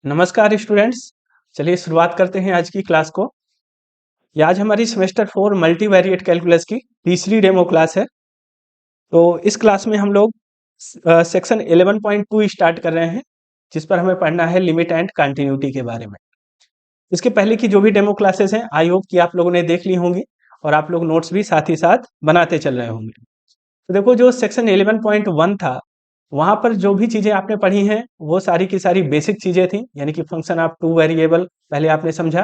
नमस्कार स्टूडेंट्स। चलिए शुरुआत करते हैं आज की क्लास को। ये आज हमारी सेमेस्टर 4 मल्टीवेरिएट कैलकुलस की तीसरी डेमो क्लास है। तो इस क्लास में हम लोग सेक्शन 11.2 स्टार्ट कर रहे हैं, जिस पर हमें पढ़ना है लिमिट एंड कंटिन्यूटी के बारे में। इसके पहले की जो भी डेमो क्लासेस हैं आई होप कि आप लोगों ने देख ली होंगी और आप लोग नोट्स भी साथ ही साथ बनाते चल रहे होंगे। तो देखो, जो सेक्शन 11.1 था वहां पर जो भी चीजें आपने पढ़ी हैं वो सारी की सारी बेसिक चीजें थी, यानी कि फंक्शन ऑफ टू वेरिएबल पहले आपने समझा।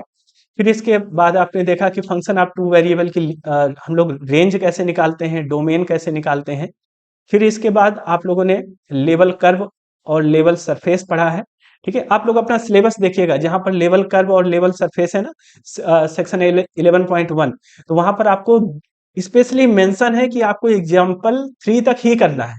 फिर इसके बाद आपने देखा कि फंक्शन ऑफ टू वेरिएबल की हम लोग रेंज कैसे निकालते हैं, डोमेन कैसे निकालते हैं। फिर इसके बाद आप लोगों ने लेवल कर्व और लेवल सरफेस पढ़ा है। ठीक है, आप लोग अपना सिलेबस देखिएगा, जहां पर लेवल कर्व और लेवल सरफेस है ना, सेक्शन 11.1, तो वहां पर आपको स्पेशली मेंशन है कि आपको एग्जाम्पल 3 तक ही करना है।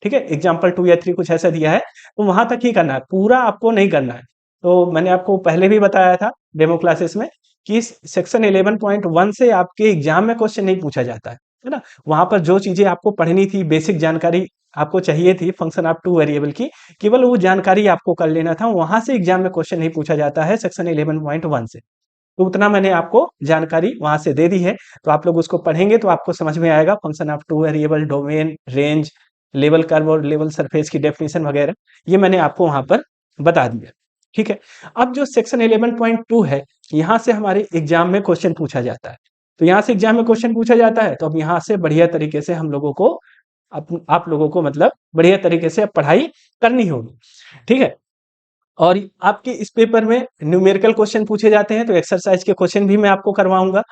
ठीक है, एग्जाम्पल 2 या 3 कुछ ऐसा दिया है, तो वहां तक ही करना है, पूरा आपको नहीं करना है। तो मैंने आपको पहले भी बताया था डेमो क्लासेस में कि सेक्शन 11.1 से आपके एग्जाम में क्वेश्चन नहीं पूछा जाता है ना। वहां पर जो चीजें आपको पढ़नी थी, बेसिक जानकारी आपको चाहिए थी फंक्शन ऑफ टू वेरिएबल की, केवल वो जानकारी आपको कर लेना था। वहां से एग्जाम में क्वेश्चन नहीं पूछा जाता है सेक्शन 11.1 से। तो उतना मैंने आपको जानकारी वहां से दे दी है। तो आप लोग उसको पढ़ेंगे तो आपको समझ में आएगा function of two variable, domain, range, level curve और लेवल सरफेस की डेफिनेशन वगैरह, ये मैंने आपको वहां पर बता दिया। ठीक है, अब जो सेक्शन 11.2 है, यहाँ से हमारे एग्जाम में क्वेश्चन पूछा जाता है। तो यहाँ से एग्जाम में क्वेश्चन पूछा जाता है, तो अब यहाँ से बढ़िया तरीके से हम लोगों को आप लोगों को मतलब बढ़िया तरीके से पढ़ाई करनी होगी। ठीक है, और आपके इस पेपर में न्यूमेरिकल क्वेश्चन पूछे जाते हैं, तो एक्सरसाइज के क्वेश्चन भी मैं आपको करवाऊंगा।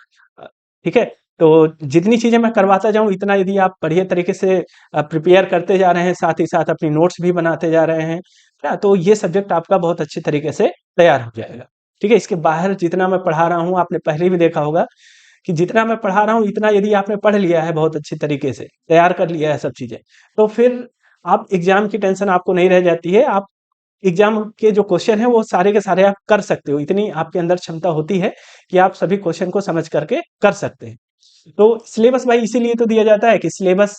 ठीक है, तो जितनी चीजें मैं करवाता जाऊं इतना यदि आप बढ़िया तरीके से प्रिपेयर करते जा रहे हैं, साथ ही साथ अपनी नोट्स भी बनाते जा रहे हैं ना, तो ये सब्जेक्ट आपका बहुत अच्छे तरीके से तैयार हो जाएगा। ठीक है, इसके बाहर जितना मैं पढ़ा रहा हूँ आपने पहले भी देखा होगा कि जितना मैं पढ़ा रहा हूँ इतना यदि आपने पढ़ लिया है, बहुत अच्छे तरीके से तैयार कर लिया है सब चीजें, तो फिर आप एग्जाम की टेंशन आपको नहीं रह जाती है। आप एग्जाम के जो क्वेश्चन है वो सारे के सारे आप कर सकते हो, इतनी आपके अंदर क्षमता होती है कि आप सभी क्वेश्चन को समझ करके कर सकते हैं। तो सिलेबस भाई इसीलिए तो दिया जाता है कि सिलेबस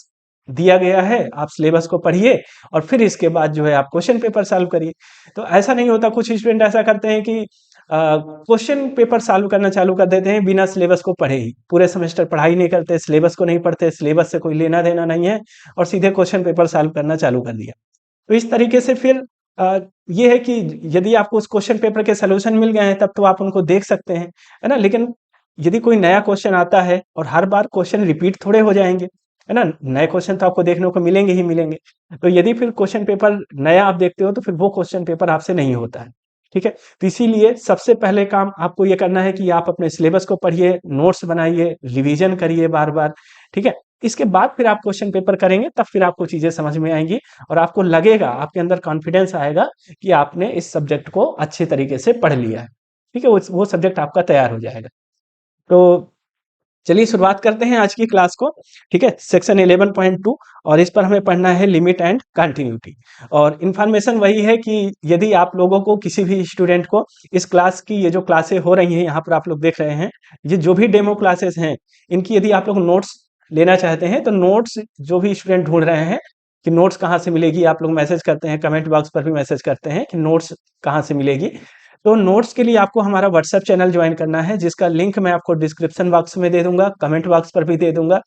दिया गया है, आप सिलेबस को पढ़िए और फिर इसके बाद जो है आप क्वेश्चन पेपर सॉल्व करिए। तो ऐसा नहीं होता, कुछ स्टूडेंट ऐसा करते हैं कि क्वेश्चन पेपर सॉल्व करना चालू कर देते हैं बिना सिलेबस को पढ़े ही, पूरे सेमेस्टर पढ़ाई नहीं करते, सिलेबस को नहीं पढ़ते, सिलेबस से कोई लेना देना नहीं है और सीधे क्वेश्चन पेपर सॉल्व करना चालू कर दिया। तो इस तरीके से फिर अ, ये है कि यदि आपको उस क्वेश्चन पेपर के सॉल्यूशन मिल गए हैं तब तो आप उनको देख सकते हैं, है ना। लेकिन यदि कोई नया क्वेश्चन आता है और हर बार क्वेश्चन रिपीट थोड़े हो जाएंगे, है ना, नए क्वेश्चन तो आपको देखने को मिलेंगे ही मिलेंगे। तो यदि फिर क्वेश्चन पेपर नया आप देखते हो तो फिर वो क्वेश्चन पेपर आपसे नहीं होता है। ठीक है, तो इसीलिए सबसे पहले काम आपको ये करना है कि आप अपने सिलेबस को पढ़िए, नोट्स बनाइए, रिवीजन करिए बार बार। ठीक है, इसके बाद फिर आप क्वेश्चन पेपर करेंगे, तब फिर आपको चीजें समझ में आएंगी और आपको लगेगा, आपके अंदर कॉन्फिडेंस आएगा कि आपने इस सब्जेक्ट को अच्छे तरीके से पढ़ लिया है। ठीक है, वो सब्जेक्ट आपका तैयार हो जाएगा। तो चलिए शुरुआत करते हैं आज की क्लास को। ठीक है, सेक्शन 11.2 और इस पर हमें पढ़ना है लिमिट एंड कंटिन्यूटी। और इन्फॉर्मेशन वही है कि यदि आप लोगों को किसी भी स्टूडेंट को इस क्लास की, ये जो क्लासें हो रही हैं यहाँ पर आप लोग देख रहे हैं, ये जो भी डेमो क्लासेस हैं, इनकी यदि आप लोग नोट्स लेना चाहते हैं तो नोट्स जो भी स्टूडेंट ढूंढ रहे हैं कि नोट्स कहाँ से मिलेगी, आप लोग मैसेज करते हैं, कमेंट बॉक्स पर भी मैसेज करते हैं कि नोट्स कहाँ से मिलेगी। तो नोट्स के लिए आपको हमारा व्हाट्सएप चैनल ज्वाइन करना है, जिसका लिंक मैं आपको डिस्क्रिप्शन बॉक्स में दे दूंगा, कमेंट बॉक्स पर भी दे दूंगा।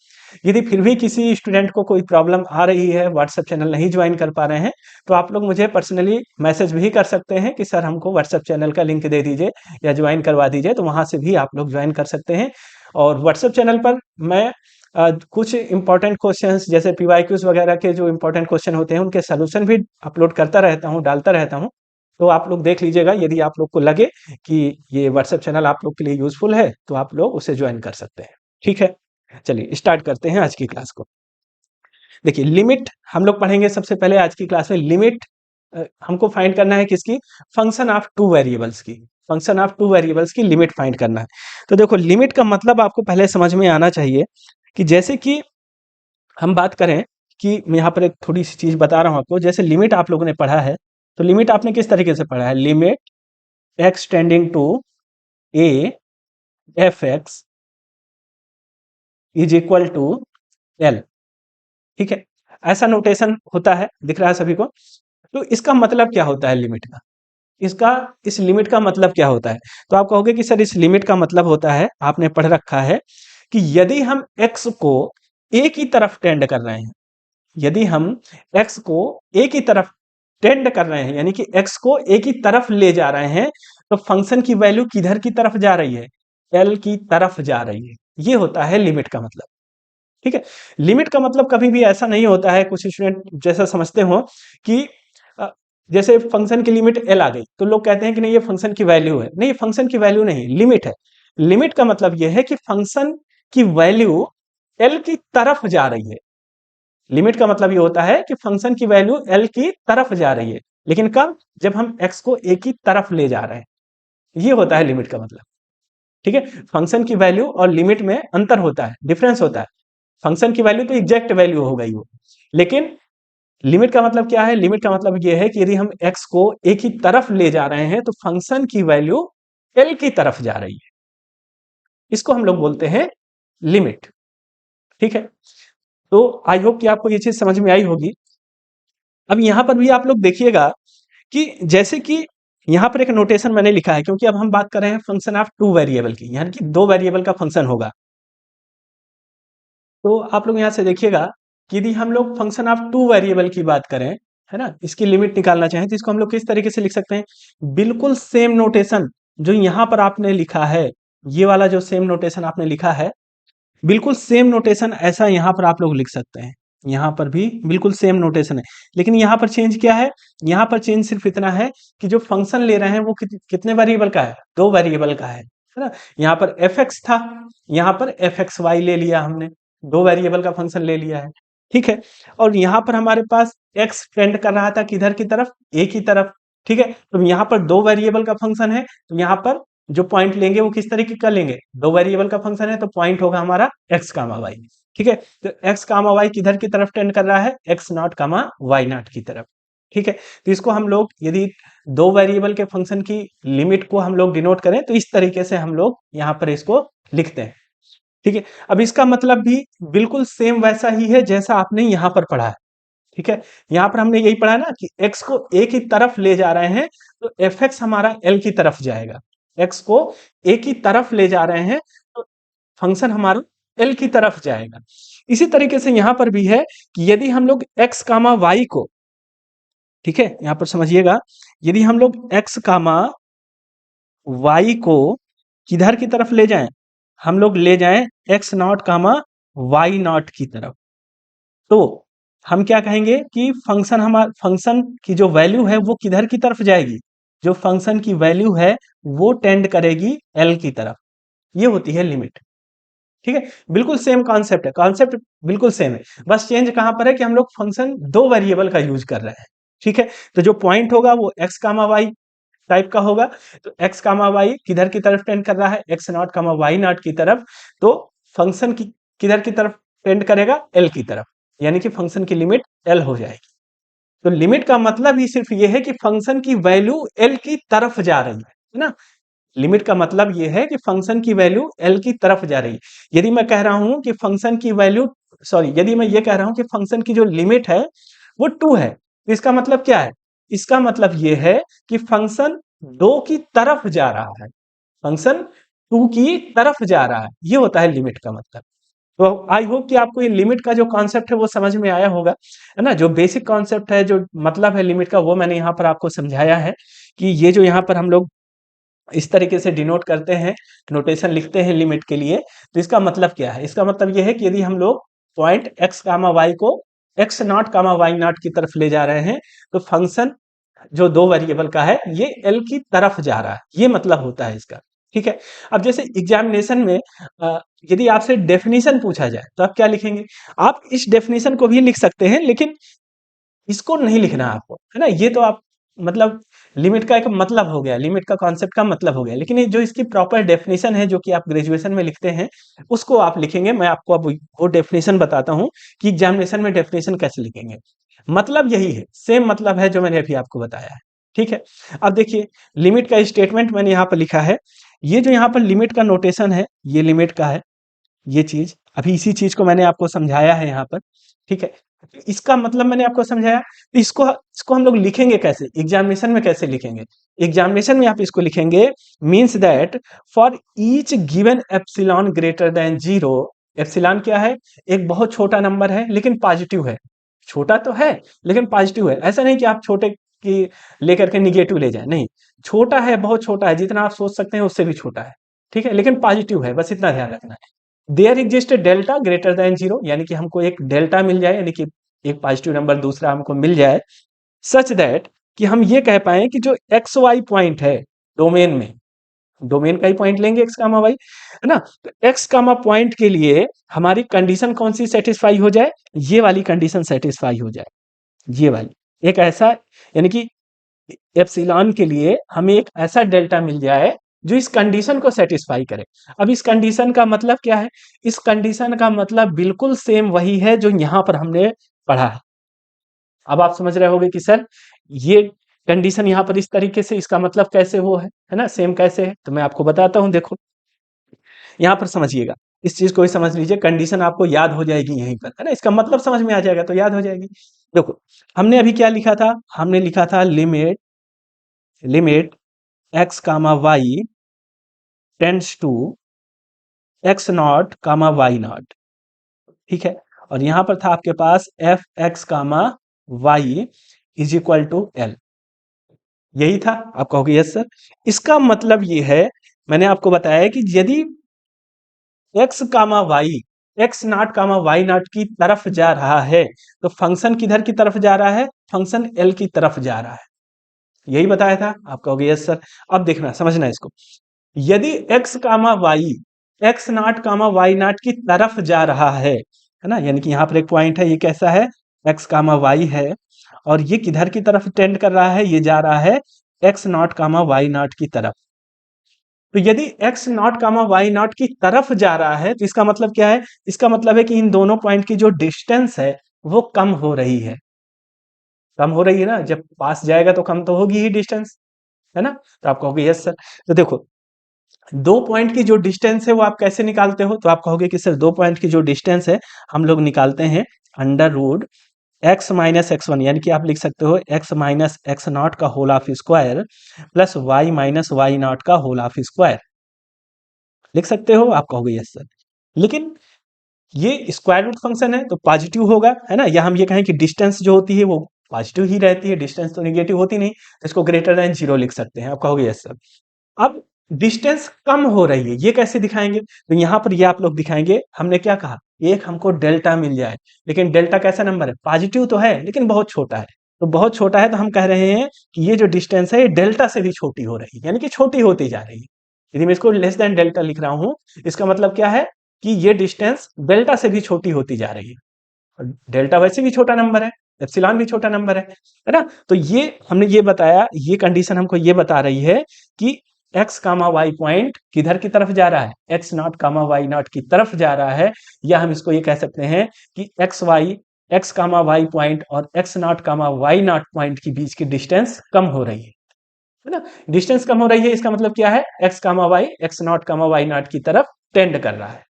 यदि फिर भी किसी स्टूडेंट को कोई प्रॉब्लम आ रही है, व्हाट्सएप चैनल नहीं ज्वाइन कर पा रहे हैं, तो आप लोग मुझे पर्सनली मैसेज भी कर सकते हैं कि सर हमको व्हाट्सएप चैनल का लिंक दे दीजिए या ज्वाइन करवा दीजिए, तो वहां से भी आप लोग ज्वाइन कर सकते हैं। और व्हाट्सएप चैनल पर मैं कुछ इंपॉर्टेंट क्वेश्चंस जैसे पीवाईक्यूज वगैरह के जो इंपॉर्टेंट क्वेश्चन होते हैं उनके सोल्यूशन भी अपलोड करता रहता हूँ, डालता रहता हूँ। तो आप लोग देख लीजिएगा, यदि आप लोग को लगे कि ये व्हाट्सएप चैनल आप लोग के लिए यूजफुल है तो आप लोग उसे ज्वाइन कर सकते हैं। ठीक है, चलिए स्टार्ट करते हैं आज की क्लास को। देखिए, लिमिट हम लोग पढ़ेंगे सबसे पहले आज की क्लास में। लिमिट हमको फाइंड करना है किसकी, फंक्शन ऑफ टू वेरिएबल्स की। फंक्शन ऑफ टू वेरिएबल्स की लिमिट फाइंड करना है। तो देखो, लिमिट का मतलब आपको पहले समझ में आना चाहिए कि जैसे कि हम बात करें कि मैं यहाँ पर एक थोड़ी सी चीज बता रहा हूँ आपको। जैसे लिमिट आप लोगों ने पढ़ा है, तो लिमिट आपने किस तरीके से पढ़ा है, limit x tending to a f x is equal to l. ठीक है, ऐसा नोटेशन होता है, दिख रहा है सभी को। तो इसका मतलब क्या होता है लिमिट का, इसका इस लिमिट का मतलब क्या होता है? तो आप कहोगे कि सर इस लिमिट का मतलब होता है, आपने पढ़ रखा है कि यदि हम x को a की तरफ टेंड कर रहे हैं, यदि हम x को a की तरफ टेंड कर रहे हैं, यानी कि x को a की तरफ ले जा रहे हैं, तो फंक्शन की वैल्यू किधर की तरफ जा रही है? l की तरफ जा रही है। ये होता है लिमिट का मतलब। ठीक है, लिमिट का मतलब कभी भी ऐसा नहीं होता है, कुछ स्टूडेंट जैसा समझते हो कि अ, जैसे फंक्शन की लिमिट एल आ गई तो लोग कहते हैं कि नहीं ये फंक्शन की वैल्यू है। नहीं, फंक्शन की वैल्यू नहीं, लिमिट है। लिमिट का मतलब यह है कि फंक्शन की वैल्यू एल की तरफ जा रही है। लिमिट का मतलब ये होता है कि फंक्शन की वैल्यू एल की तरफ जा रही है, लेकिन कब? जब हम एक्स को ए की तरफ ले जा रहे हैं। ये होता है लिमिट का मतलब। ठीक है, फंक्शन की वैल्यू और लिमिट में अंतर होता है, डिफरेंस होता है। फंक्शन की वैल्यू तो एग्जैक्ट वैल्यू हो गई वो, लेकिन लिमिट का मतलब क्या है? लिमिट का मतलब ये है कि यदि हम x को a की तरफ ले जा रहे हैं तो फंक्शन की वैल्यू l की तरफ जा रही है, इसको हम लोग बोलते हैं लिमिट। ठीक है, तो आई होप कि आपको ये चीज समझ में आई होगी। अब यहां पर भी आप लोग देखिएगा कि जैसे कि यहां पर एक नोटेशन मैंने लिखा है, क्योंकि अब हम बात कर रहे हैं फंक्शन ऑफ टू वेरिएबल की, यानी कि दो वेरिएबल का फंक्शन होगा। तो आप लोग यहां से देखिएगा कि यदि हम लोग फंक्शन ऑफ टू वेरिएबल की बात करें, है ना, इसकी लिमिट निकालना चाहें तो इसको हम लोग किस तरीके से लिख सकते हैं? बिल्कुल सेम नोटेशन जो यहां पर आपने लिखा है, ये वाला जो सेम नोटेशन आपने लिखा है, बिल्कुल सेम नोटेशन ऐसा यहां पर आप लोग लिख सकते हैं। यहां पर भी बिल्कुल सेम नोटेशन है, लेकिन यहां पर चेंज क्या है? यहां पर चेंज सिर्फ इतना है कि जो फंक्शन ले रहे हैं वो कितने वेरिएबल का है? दो वेरिएबल का है ना। यहाँ पर एफ एक्स था, यहाँ पर एफ एक्स वाई ले लिया हमने, दो वेरिएबल का फंक्शन ले लिया है। ठीक है, और यहाँ पर हमारे पास एक्स टेंड कर रहा था किधर की तरफ? ए की तरफ। ठीक है, तो यहाँ पर दो वेरिएबल का फंक्शन है, तो यहाँ पर जो पॉइंट लेंगे वो किस तरीके का लेंगे? दो वेरिएबल का फंक्शन है तो पॉइंट होगा हमारा एक्स कामा वाई। ठीक है, तो एक्स कामा वाई किधर की तरफ टेंड कर रहा है? X naught comma Y naught की तरफ। ठीक है, तो इसको हम लोग यदि दो वेरिएबल के फंक्शन की लिमिट को हम लोग डिनोट करें तो इस तरीके से हम लोग यहाँ पर इसको लिखते हैं। ठीक है, अब इसका मतलब भी बिल्कुल सेम वैसा ही है जैसा आपने यहाँ पर पढ़ा है। ठीक है, यहाँ पर हमने यही पढ़ा ना कि x को a की तरफ ले जा रहे हैं तो fx हमारा l की तरफ जाएगा। x को a की तरफ ले जा रहे हैं तो फंक्शन हमारा l की तरफ जाएगा। इसी तरीके से यहाँ पर भी है कि यदि हम लोग x कामा y को, ठीक है, यहाँ पर समझिएगा, यदि हम लोग x कामा y को किधर की तरफ ले जाएं? हम लोग ले जाएं x naught comma y naught की तरफ, तो हम क्या कहेंगे कि फंक्शन हमारा फंक्शन की जो वैल्यू है वो किधर की तरफ जाएगी? जो फंक्शन की वैल्यू है वो टेंड करेगी एल की तरफ। ये होती है लिमिट। ठीक है, बिल्कुल सेम कॉन्सेप्ट है, कॉन्सेप्ट बिल्कुल सेम है, बस चेंज कहां पर है कि हम लोग फंक्शन दो वेरिएबल का यूज कर रहे हैं। ठीक है, तो जो पॉइंट होगा वो एक्स कामा वाई टाइप का होगा, तो एक्स कामा वाई किधर की तरफ टेंड कर रहा है? X naught comma Y naught की तरफ, तो फंक्शन की किधर की तरफ टेंड करेगा? एल की तरफ, यानी कि फंक्शन की लिमिट एल हो जाएगी। तो लिमिट का मतलब ही सिर्फ ये है कि फंक्शन की वैल्यू एल की तरफ जा रही है ना। लिमिट का मतलब ये है कि फंक्शन की वैल्यू एल की तरफ जा रही है। यदि मैं कह रहा हूं कि फंक्शन की वैल्यू, सॉरी, यदि मैं ये कह रहा हूं कि फंक्शन की जो लिमिट है वो 2 है, तो इसका मतलब क्या है? इसका मतलब ये है कि फंक्शन 2 की तरफ जा रहा है, फंक्शन 2 की तरफ जा रहा है। ये होता है लिमिट का मतलब। तो आई होप कि आपको ये लिमिट का जो कॉन्सेप्ट है वो समझ में आया होगा, है ना। जो बेसिक कॉन्सेप्ट है, जो मतलब है लिमिट का, वो मैंने यहाँ पर आपको समझाया है कि ये जो यहाँ पर हम लोग इस तरीके से डिनोट करते हैं, नोटेशन लिखते हैं लिमिट के लिए, तो इसका मतलब क्या है? इसका मतलब ये है कि यदि हम लोग पॉइंट एक्स कामा वाई को x naught comma Y naught की तरफ ले जा रहे हैं तो फंक्शन जो दो वेरिएबल का है ये एल की तरफ जा रहा है, ये मतलब होता है इसका। ठीक है, अब जैसे एग्जामिनेशन में यदि आपसे डेफिनेशन पूछा जाए तो आप क्या लिखेंगे? आप इस डेफिनेशन को भी लिख सकते हैं, लेकिन इसको नहीं लिखना आपको, है ना। ये तो आप मतलब लिमिट का एक मतलब हो गया, लिमिट का कॉन्सेप्ट का मतलब हो गया, लेकिन ये जो इसकी प्रॉपर डेफिनेशन है जो कि आप ग्रेजुएशन में लिखते हैं उसको आप लिखेंगे। मैं आपको अब वो डेफिनेशन बताता हूँ कि एग्जामिनेशन में डेफिनेशन कैसे लिखेंगे। मतलब यही है, सेम मतलब है जो मैंने अभी आपको बताया है। ठीक है, अब देखिए लिमिट का स्टेटमेंट मैंने यहाँ पर लिखा है। ये जो यहाँ पर लिमिट का नोटेशन है ये लिमिट का है, ये चीज अभी इसी चीज को मैंने आपको समझाया है यहाँ पर। ठीक है, इसका मतलब मैंने आपको समझाया। तो इसको हम लोग लिखेंगे कैसे, एग्जामिनेशन में कैसे लिखेंगे? एग्जामिनेशन में आप इसको लिखेंगे means that for each given epsilon greater than zero. Epsilon क्या है? एक बहुत छोटा नंबर है लेकिन पॉजिटिव है। छोटा तो है लेकिन पॉजिटिव है। ऐसा नहीं कि आप छोटे की लेकर के निगेटिव ले जाए, नहीं। छोटा है, बहुत छोटा है, जितना आप सोच सकते हैं उससे भी छोटा है, ठीक है, लेकिन पॉजिटिव है, बस इतना ध्यान रखना है। There exist delta greater than zero, यानी कि हमको एक डेल्टा मिल जाए, यानी कि एक पॉजिटिव नंबर दूसरा हमको मिल जाए, सच दैट कि हम ये कह पाए कि जो एक्स वाई पॉइंट है डोमेन में, डोमेन का ही पॉइंट लेंगे एक्स कामा वाई, है ना, तो एक्स कामा पॉइंट के लिए हमारी कंडीशन कौन सी सेटिस्फाई हो जाए? ये वाली कंडीशन सेटिस्फाई हो जाए, ये वाली एक ऐसा, यानी कि एप्सिलॉन के लिए हमें एक ऐसा डेल्टा मिल जाए जो इस कंडीशन को सेटिस्फाई करे। अब इस कंडीशन का मतलब क्या है? इस कंडीशन का मतलब बिल्कुल सेम वही है जो यहां पर हमने पढ़ा है। अब आप समझ रहे होगे कि सर ये कंडीशन यहां पर इस तरीके से, इसका मतलब कैसे वो है ना, सेम कैसे है? तो मैं आपको बताता हूं, देखो यहां पर समझिएगा, इस चीज को ही समझ लीजिए, कंडीशन आपको याद हो जाएगी यहीं पर, है ना, इसका मतलब समझ में आ जाएगा तो याद हो जाएगी। देखो हमने अभी क्या लिखा था? हमने लिखा था limit limit x comma Y tends to X naught comma Y naught, ठीक है। और यहां पर था आपके पास F x comma Y is equal to L, यही था। आप कहोगे यस सर। इसका मतलब ये है, मैंने आपको बताया कि यदि x comma y, x naught comma Y naught की तरफ जा रहा है तो फंक्शन किधर की तरफ जा रहा है? फंक्शन एल की तरफ जा रहा है, यही बताया था। आप कहोगे यस सर। अब देखना, समझना इसको, यदि x comma y x naught comma Y naught की तरफ जा रहा है ना, यानी कि यहां पर एक पॉइंट है, ये कैसा है? एक्स कामा वाई है, और ये किधर की तरफ टेंड कर रहा है? ये जा रहा है x naught comma Y naught की तरफ। तो यदि x naught comma Y naught की तरफ जा रहा है तो इसका मतलब क्या है? इसका मतलब है कि इन दोनों पॉइंट की जो डिस्टेंस है वो कम हो रही है। कम हो रही है ना, जब पास जाएगा तो कम तो होगी ही डिस्टेंस, है ना। तो आप कहोगे यस सर। तो देखो दो पॉइंट की जो डिस्टेंस है वो आप कैसे निकालते हो? तो आप कहोगे कि सर दो पॉइंट की जो डिस्टेंस है हम लोग निकालते हैं under root x minus x one, यानी कि आप लिख सकते हो एक्स माइनस एक्स नॉट का whole of square plus Y minus Y naught का होल ऑफ स्क्वायर, लिख सकते हो। आप कहोगे यस सर। लेकिन ये स्क्वायर रूट फंक्शन है तो पॉजिटिव होगा, है ना, या हम ये कहें कि डिस्टेंस जो होती है वो पॉजिटिव ही रहती है, डिस्टेंस तो नेगेटिव होती नहीं, तो इसको ग्रेटर देन जीरो लिख सकते हैं। आप कहोगे यस सर। अब डिस्टेंस कम हो रही है, ये कैसे दिखाएंगे? तो यहां पर ये आप लोग दिखाएंगे, हमने क्या कहा, एक हमको डेल्टा मिल जाए, लेकिन डेल्टा कैसा नंबर है? पॉजिटिव तो है लेकिन बहुत छोटा है। तो बहुत छोटा है तो हम कह रहे हैं कि ये जो डिस्टेंस है ये डेल्टा से भी छोटी हो रही है, यानी कि छोटी होती जा रही है। यदि मैं इसको लेस देन डेल्टा लिख रहा हूं, इसका मतलब क्या है कि ये डिस्टेंस डेल्टा से भी छोटी होती जा रही है। और डेल्टा वैसे भी छोटा नंबर है, एप्सिलॉन भी छोटा नंबर है ना। तो ये हमने ये बताया, ये कंडीशन हमको ये बता रही है कि एक्स कामा वाई पॉइंट किधर की तरफ जा रहा है? X naught comma Y naught की तरफ जा रहा है, या हम इसको ये कह सकते हैं कि एक्स कामा वाई पॉइंट और x naught comma Y naught point के बीच की डिस्टेंस कम हो रही है ना। डिस्टेंस कम हो रही है, इसका मतलब क्या है? X comma y x naught comma Y naught की तरफ टेंड कर रहा है।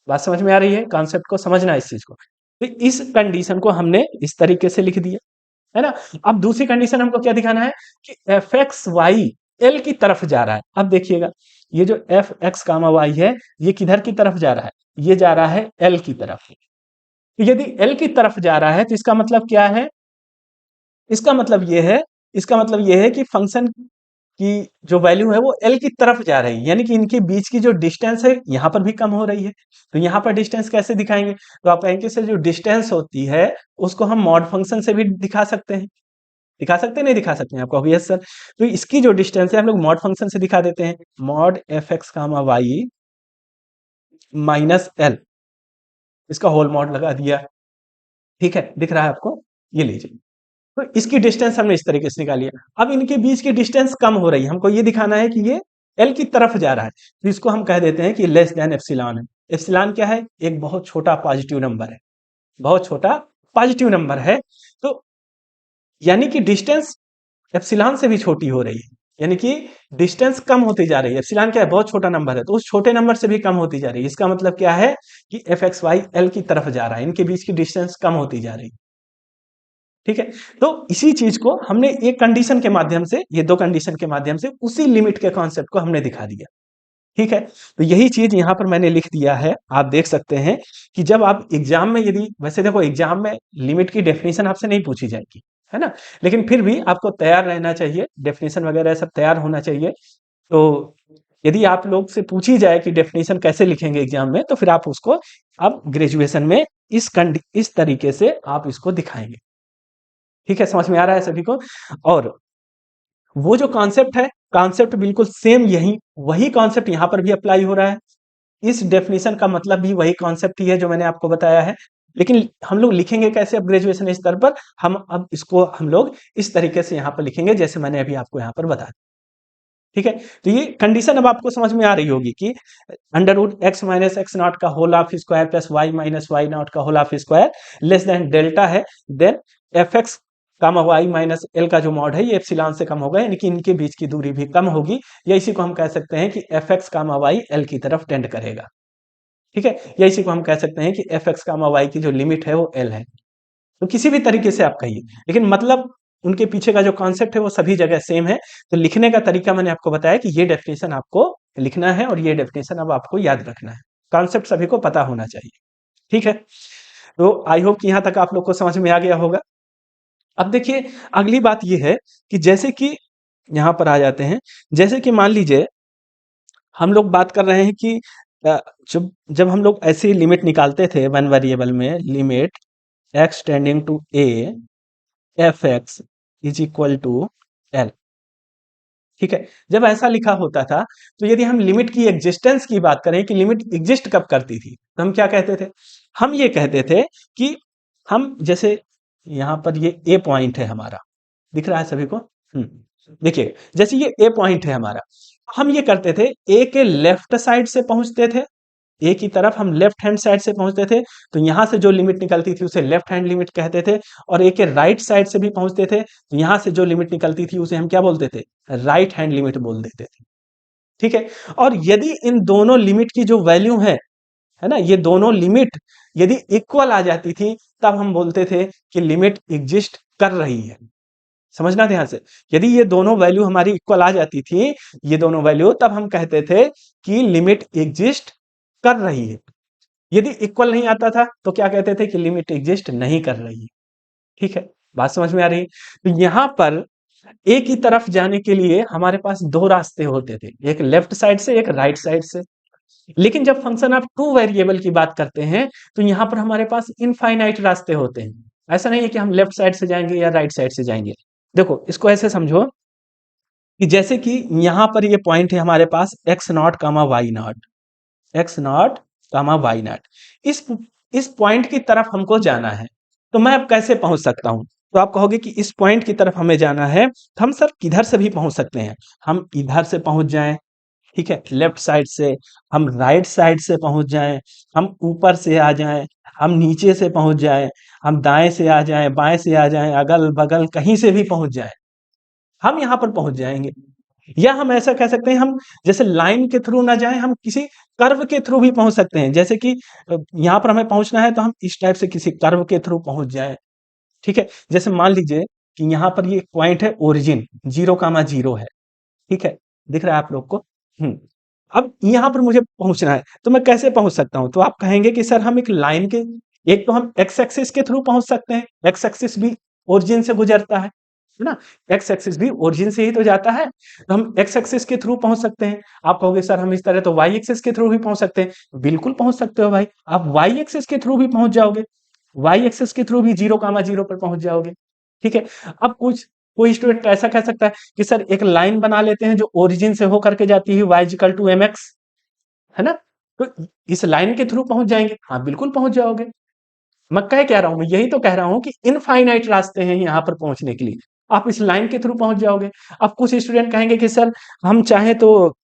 बात समझ में आ रही है? कॉन्सेप्ट को समझना इस चीज को। तो इस कंडीशन को हमने इस तरीके से लिख दिया, है ना। अब दूसरी कंडीशन हमको क्या दिखाना है कि एफ एक्स वाई एल की तरफ जा रहा है। अब देखिएगा ये जो एफ एक्स कामा वाई है ये किधर की तरफ जा रहा है? ये जा रहा है एल की तरफ। तो यदि एल की तरफ जा रहा है तो इसका मतलब क्या है? इसका मतलब ये है, इसका मतलब ये है कि फंक्शन की जो वैल्यू है वो एल की तरफ जा रही है, यानी कि इनके बीच की जो डिस्टेंस है यहां पर भी कम हो रही है। तो यहां पर डिस्टेंस कैसे दिखाएंगे? तो आप कहेंगे से जो डिस्टेंस होती है उसको हम मॉड फंक्शन से भी दिखा सकते हैं। दिखा सकते हैं, नहीं दिखा सकते हैं? आप कहोगे यस सर। तो इसकी जो डिस्टेंस है हम लोग मॉड फंक्शन से दिखा देते हैं, mod F x comma Y minus L, इसका होल मॉड लगा दिया, ठीक है, दिख रहा है आपको? ये लीजिए। तो इसकी डिस्टेंस हमने इस तरीके से निकाली है। अब इनके बीच की डिस्टेंस कम हो रही है, हमको ये दिखाना है कि ये एल की तरफ जा रहा है, तो इसको हम कह देते हैं कि लेस देन एप्सिलॉन है। एप्सिलॉन क्या है? एक बहुत छोटा पॉजिटिव नंबर है, बहुत छोटा पॉजिटिव नंबर है। तो यानी कि डिस्टेंस एप्सिलॉन से भी छोटी हो रही है, यानी कि डिस्टेंस कम होती जा रही है। एप्सिलॉन क्या है? बहुत छोटा नंबर है, तो उस छोटे नंबर से भी कम होती जा रही है। इसका मतलब क्या है कि एफ एक्स वाई एल की तरफ जा रहा है, इनके बीच की डिस्टेंस कम होती जा रही है। ठीक है। तो इसी चीज को हमने एक कंडीशन के माध्यम से, ये दो कंडीशन के माध्यम से उसी लिमिट के कॉन्सेप्ट को हमने दिखा दिया। ठीक है। तो यही चीज यहाँ पर मैंने लिख दिया है, आप देख सकते हैं कि जब आप एग्जाम में, यदि वैसे देखो एग्जाम में लिमिट की डेफिनेशन आपसे नहीं पूछी जाएगी, है ना, लेकिन फिर भी आपको तैयार रहना चाहिए, डेफिनेशन वगैरह सब तैयार होना चाहिए। तो यदि आप लोग से पूछी जाए कि डेफिनेशन कैसे लिखेंगे एग्जाम में, तो फिर आप उसको अब ग्रेजुएशन में इस तरीके से आप इसको दिखाएंगे। ठीक है, समझ में आ रहा है सभी को। और वो जो कॉन्सेप्ट है, कॉन्सेप्ट बिल्कुल सेम, यही वही कॉन्सेप्ट यहाँ पर भी अप्लाई हो रहा है। इस डेफिनेशन का मतलब भी वही कॉन्सेप्ट ही है जो मैंने आपको बताया है, लेकिन हम लोग लिखेंगे कैसे अब ग्रेजुएशन स्तर पर, हम अब इसको हम लोग इस तरीके से यहाँ पर लिखेंगे जैसे मैंने अभी आपको यहाँ पर बताया। ठीक है। तो ये कंडीशन अब आपको समझ में आ रही होगी कि under root x minus x naught का whole of square plus Y minus Y naught का whole of square less than delta है, then F x comma Y minus L का जो मॉड है ये एप्सिलॉन से कम होगा, यानी कि इनके बीच की दूरी भी कम होगी, या इसी को हम कह सकते हैं कि F x comma Y L की तरफ टेंड करेगा। ठीक है, या इसी को हम कह सकते हैं कि एफ एक्स कामा वाई की जो लिमिट है वो एल है। तो किसी भी तरीके से आप कहिए, लेकिन मतलब उनके पीछे का जो कॉन्सेप्ट है वो सभी जगह सेम है। तो लिखने का तरीका मैंने आपको बताया कि ये डेफिनेशन आपको लिखना है और ये डेफिनेशन अब आपको याद रखना है, कॉन्सेप्ट सभी को पता होना चाहिए। ठीक है, तो आई होप कि यहां तक आप लोग को समझ में आ गया होगा। अब देखिए अगली बात ये है कि जैसे कि यहां पर आ जाते हैं, जैसे कि मान लीजिए हम लोग बात कर रहे हैं कि जब जब हम लोग ऐसी लिमिट निकालते थे वन वेरिएबल में, limit x tending to a f x is equal to l. ठीक है, जब ऐसा लिखा होता था, तो यदि हम लिमिट की एग्जिस्टेंस की बात करें कि लिमिट एग्जिस्ट कब करती थी, तो हम क्या कहते थे, हम ये कहते थे कि हम जैसे यहां पर ये ए पॉइंट है हमारा, दिख रहा है सभी को। देखिए जैसे ये ए पॉइंट है हमारा, हम ये करते थे ए के लेफ्ट साइड से पहुंचते थे, ए की तरफ हम लेफ्ट हैंड साइड से पहुंचते थे, तो यहां से जो लिमिट निकलती थी उसे लेफ्ट हैंड लिमिट कहते थे, और ए के राइट साइड से भी पहुंचते थे, तो यहां से जो लिमिट निकलती थी उसे हम क्या बोलते थे, राइट हैंड लिमिट बोल देते थे। ठीक है, और यदि इन दोनों लिमिट की जो वैल्यू है ना, ये दोनों लिमिट यदि इक्वल आ जाती थी, तब हम बोलते थे कि लिमिट एग्जिस्ट कर रही है। समझना ध्यान से, यदि ये दोनों वैल्यू हमारी इक्वल आ जाती थी, ये दोनों वैल्यू, तब हम कहते थे कि लिमिट एग्जिस्ट कर रही है। यदि इक्वल नहीं आता था तो क्या कहते थे कि लिमिट एग्जिस्ट नहीं कर रही है। ठीक है, बात समझ में आ रही है। तो यहां पर ए की तरफ जाने के लिए हमारे पास दो रास्ते होते थे, एक लेफ्ट साइड से, एक राइट साइड से। लेकिन जब फंक्शन ऑफ टू वेरिएबल की बात करते हैं, तो यहां पर हमारे पास इनफाइनाइट रास्ते होते हैं। ऐसा नहीं है कि हम लेफ्ट साइड से जाएंगे या राइट साइड से जाएंगे। देखो इसको ऐसे समझो कि जैसे कि यहां पर ये पॉइंट है हमारे पास X naught comma Y naught, X naught comma Y naught, इस इस पॉइंट की तरफ हमको जाना है। तो मैं अब कैसे पहुंच सकता हूं, तो आप कहोगे कि इस पॉइंट की तरफ हमें जाना है, तो हम सर किधर से भी पहुंच सकते हैं, हम इधर से पहुंच जाएं, ठीक है, लेफ्ट साइड से, हम राइट साइड से पहुंच जाएं, हम ऊपर से आ जाएं, हम नीचे से पहुंच जाएं, हम दाएं से आ जाएं, बाएं से आ जाएं, अगल बगल कहीं से भी पहुंच जाएं, हम यहां पर पहुंच जाएंगे। या हम ऐसा कह सकते हैं, हम जैसे लाइन के थ्रू ना जाएं, हम किसी कर्व के थ्रू भी पहुंच सकते हैं। जैसे कि यहां पर हमें पहुंचना है तो हम इस टाइप से किसी कर्व के थ्रू पहुंच जाएं। ठीक है, जैसे मान लीजिए कि यहां पर ये पॉइंट है ओरिजिन 0,0 है। ठीक है, दिख रहा है आप लोग को। हम्म अब यहां पर मुझे पहुंचना है, तो मैं कैसे पहुंच सकता हूं, तो आप कहेंगे कि सर हम एक लाइन के, एक तो हम एक्स एक्सिस के थ्रू पहुंच सकते हैं, एक्स एक्सिस भी ओरिजिन से गुजरता है ना, एक्स एक्सिस भी ओरिजिन से ही तो जाता है, तो हम एक्स एक्सिस के थ्रू पहुंच सकते हैं। आप कहोगे सर हम इस तरह तो वाई एक्सिस के थ्रू भी पहुंच सकते हैं, बिल्कुल पहुंच सकते हो भाई, आप वाई एक्सिस के थ्रू भी पहुंच जाओगे, वाई एक्सिस के थ्रू भी 0,0 पर पहुंच जाओगे। ठीक है, अब कुछ कोई स्टूडेंट ऐसा कह सकता है कि सर एक लाइन बना लेते हैं जो ओरिजिन से होकर के जाती है y equal to m x, है ना, तो इस लाइन के थ्रू पहुंच जाएंगे, हाँ बिल्कुल पहुंच जाओगे। मैं कह रहा हूं, मैं यही तो कह रहा हूं कि इनफाइनाइट रास्ते हैं यहां पर पहुंचने के लिए, आप इस लाइन के थ्रू पहुंच जाओगे। अब कुछ स्टूडेंट कहेंगे कि सर हम चाहें तो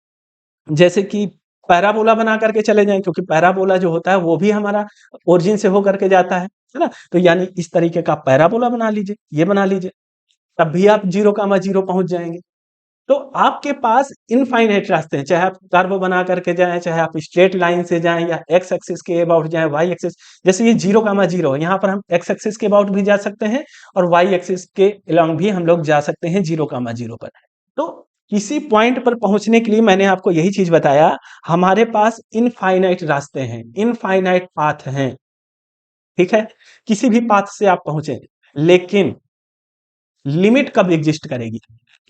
जैसे कि पैराबोला बना करके चले जाएं, क्योंकि पैराबोला जो होता है वो भी हमारा ओरिजिन से होकर के जाता है ना, तो यानी इस तरीके का पैराबोला बना लीजिए, ये बना लीजिए, तब भी आप 0,0 पहुंच जाएंगे। तो आपके पास इनफाइनाइट रास्ते हैं, चाहे आप कर्व बना करके जाएं, चाहे आप स्ट्रेट लाइन से जाएं, या एक्स एक्सिस के अबाउट जाएं, वाई एक्सिस, जैसे ये 0,0 यहाँ पर हम एक्स एक्सिस के अबाउट भी जा सकते हैं और वाई एक्सिस के अलोंग भी हम लोग जा सकते हैं 0,0 पर। तो किसी पॉइंट पर पहुंचने के लिए मैंने आपको यही चीज बताया, हमारे पास इनफाइनाइट रास्ते हैं, इनफाइनाइट पाथ हैं, ठीक है, किसी भी पाथ से आप पहुंचे, लेकिन लिमिट कब एग्जिस्ट करेगी?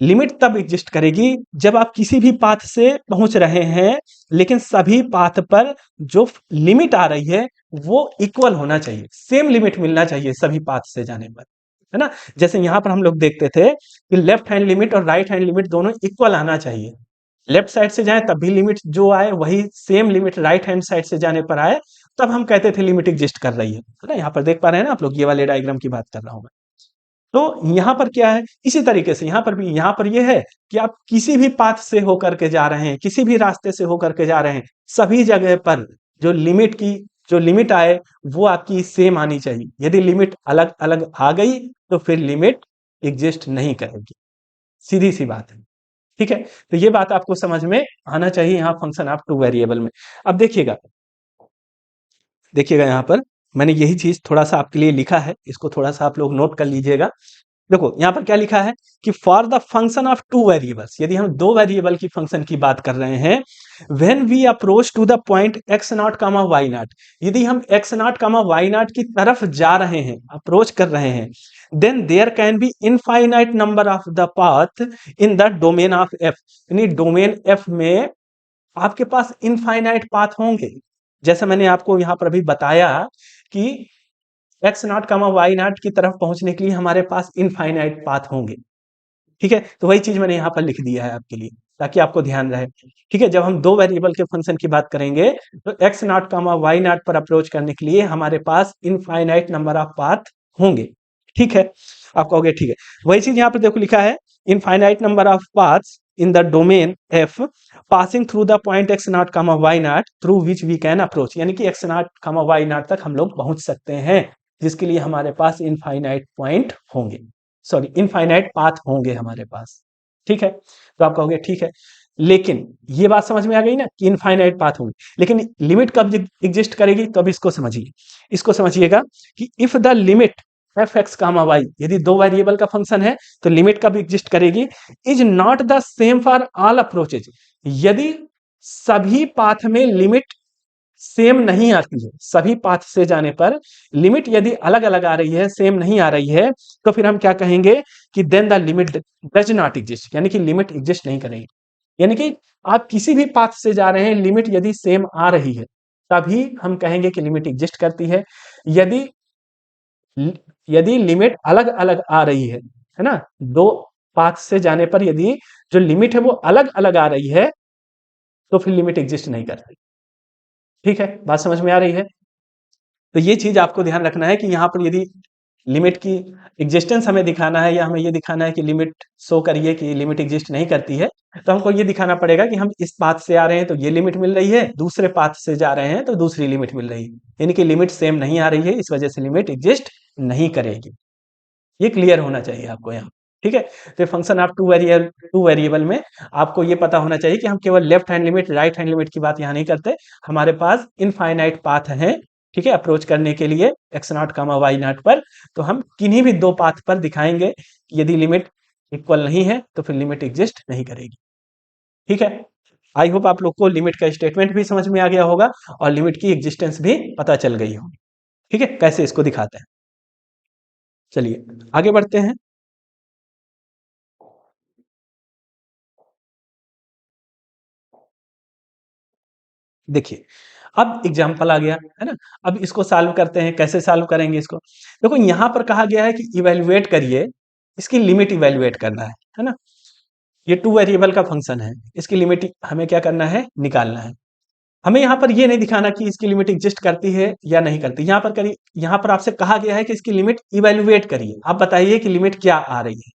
लिमिट तब एग्जिस्ट करेगी जब आप किसी भी पाथ से पहुंच रहे हैं, लेकिन सभी पाथ पर जो लिमिट आ रही है वो इक्वल होना चाहिए, सेम लिमिट मिलना चाहिए सभी पाथ से जाने पर, है ना। जैसे यहां पर हम लोग देखते थे कि लेफ्ट हैंड लिमिट और राइट हैंड लिमिट दोनों इक्वल आना चाहिए, लेफ्ट साइड से जाए तब भी लिमिट जो आए वही same limit right hand side से जाने पर आए, तब हम कहते थे लिमिट एग्जिस्ट कर रही है ना। यहाँ पर देख पा रहे हैं ना आप लोग, ये वाले डायग्राम की बात कर रहा हूं मैं। तो यहां पर क्या है, इसी तरीके से यहां पर भी, यहां पर यह है कि आप किसी भी पाथ से होकर के जा रहे हैं, किसी भी रास्ते से होकर के जा रहे हैं, सभी जगह पर जो लिमिट आए वो आपकी सेम आनी चाहिए। यदि लिमिट अलग अलग आ गई तो फिर लिमिट एग्जिस्ट नहीं करेगी, सीधी सी बात है, ठीक है। तो ये बात आपको समझ में आना चाहिए यहाँ फंक्शन ऑफ टू वेरिएबल में। अब देखिएगा यहाँ पर मैंने यही चीज थोड़ा सा आपके लिए लिखा है, इसको थोड़ा सा आप लोग नोट कर लीजिएगा। देखो यहाँ पर क्या लिखा है कि for the function of two variables, यदि हम दो वेरिएबल की फंक्शन की बात कर रहे हैं, when we approach to the point x naught comma y naught, यदि हम x naught comma y naught की तरफ जा रहे हैं, अप्रोच कर रहे हैं, then there can be infinite number of the path in the domain of f, यानी डोमेन f में आपके पास इनफाइनाइट पाथ होंगे। जैसे मैंने आपको यहाँ पर अभी बताया कि x naught comma Y naught की तरफ पहुंचने के लिए हमारे पास इनफाइनाइट पाथ होंगे, ठीक है। तो वही चीज मैंने यहाँ पर लिख दिया है आपके लिए ताकि आपको ध्यान रहे, ठीक है। जब हम दो वेरिएबल के फंक्शन की बात करेंगे तो x naught comma Y naught पर अप्रोच करने के लिए हमारे पास इनफाइनाइट नंबर ऑफ पाथ होंगे, ठीक है। आप कहोगे ठीक है, वही चीज यहाँ पर देखो लिखा है, infinite number of paths in the domain f passing through the point x naught comma Y naught through which we can approach, यानी कि x naught comma Y naught तक हम लोग पहुंच सकते हैं, जिसके लिए हमारे पास इनफाइनाइट पॉइंट होंगे, सॉरी इनफाइनाइट पाथ होंगे हमारे पास, ठीक है। तो आप कहोगे ठीक है, लेकिन ये बात समझ में आ गई ना कि इनफाइनाइट पाथ होंगे, लेकिन लिमिट कब एग्जिस्ट करेगी, तो अब इसको समझिए, इसको समझिएगा कि if the limit f x comma y, यदि दो वेरिएबल का फंक्शन है तो लिमिट कब एग्जिस्ट करेगी, is not the same for all approaches, यदि सभी पाथ में लिमिट सेम नहीं आती है, सभी पाथ से जाने पर लिमिट यदि अलग अलग आ रही है, सेम नहीं आ रही है, तो फिर हम क्या कहेंगे कि then the limit does not exist, यानी कि लिमिट एग्जिस्ट नहीं करेगी। यानी कि आप किसी भी पाथ से जा रहे हैं, लिमिट यदि सेम आ रही है तभी हम कहेंगे कि लिमिट एग्जिस्ट करती है। यदि यदि लिमिट अलग अलग आ रही है ना, दो पाथ से जाने पर यदि जो लिमिट है वो अलग अलग आ रही है तो फिर लिमिट एग्जिस्ट नहीं करती, ठीक है। बात समझ में आ रही है। तो ये चीज आपको ध्यान रखना है कि यहाँ पर यदि लिमिट की एग्जिस्टेंस हमें दिखाना है, या हमें ये दिखाना है कि लिमिट शो करिए कि लिमिट एग्जिस्ट नहीं करती है, तो हमको ये दिखाना पड़ेगा कि हम इस पाथ से आ रहे हैं तो ये लिमिट मिल रही है, दूसरे पाथ से जा रहे हैं तो दूसरी लिमिट मिल रही है, यानी कि लिमिट सेम नहीं आ रही है, इस वजह से लिमिट एग्जिस्ट नहीं करेगी। ये क्लियर होना चाहिए आपको यहाँ, ठीक है। तो फंक्शन ऑफ टू वेरिएबल में आपको ये पता होना चाहिए कि हम केवल left hand limit right hand limit की बात यहाँ नहीं करते, हमारे पास इनफाइनाइट पाथ है, ठीक है, अप्रोच करने के लिए x naught comma Y naught पर। तो हम किन्हीं भी दो पाथ पर दिखाएंगे कि यदि लिमिट इक्वल नहीं है तो फिर लिमिट एग्जिस्ट नहीं करेगी, ठीक है। आई होप आप लोग को लिमिट का स्टेटमेंट भी समझ में आ गया होगा और लिमिट की एग्जिस्टेंस भी पता चल गई होगी, ठीक है, कैसे इसको दिखाते हैं। चलिए आगे बढ़ते हैं। देखिए अब एग्जाम्पल आ गया है ना, अब इसको सॉल्व करते हैं, कैसे सॉल्व करेंगे इसको। देखो यहां पर कहा गया है कि इवेल्युएट करिए, इसकी लिमिट इवेल्युएट करना है ना। ये टू वेरिएबल का फंक्शन है, इसकी लिमिट हमें क्या करना है, निकालना है। हमें यहाँ पर ये नहीं दिखाना कि इसकी लिमिट एग्जिस्ट करती है या नहीं करती, यहाँ पर करिए, यहाँ पर आपसे कहा गया है कि इसकी लिमिट इवेल्युएट करिए, आप बताइए कि लिमिट क्या आ रही है,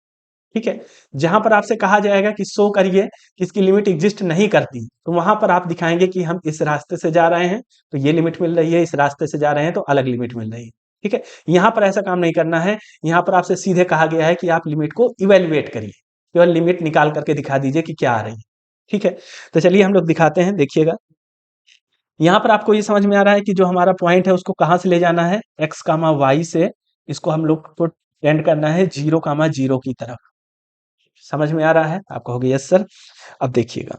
ठीक है। जहां पर आपसे कहा जाएगा कि शो करिए कि इसकी लिमिट एग्जिस्ट नहीं करती, तो वहां पर आप दिखाएंगे कि हम इस रास्ते से जा रहे हैं तो ये लिमिट मिल रही है, इस रास्ते से जा रहे हैं तो अलग लिमिट मिल रही है, ठीक है। यहां पर ऐसा काम नहीं करना है, यहां पर आपसे सीधे कहा गया है कि आप लिमिट को इवेल्युएट करिए, केवल लिमिट निकाल करके दिखा दीजिए कि क्या आ रही है। ठीक है, तो चलिए हम लोग दिखाते हैं, देखिएगा। यहाँ पर आपको ये समझ में आ रहा है कि जो हमारा पॉइंट है उसको कहाँ से ले जाना है, x कामा वाई से इसको हम लोग को टेंड करना है 0 कामा 0 की तरफ। समझ में आ रहा है? आप कहोगे यस सर। अब देखिएगा,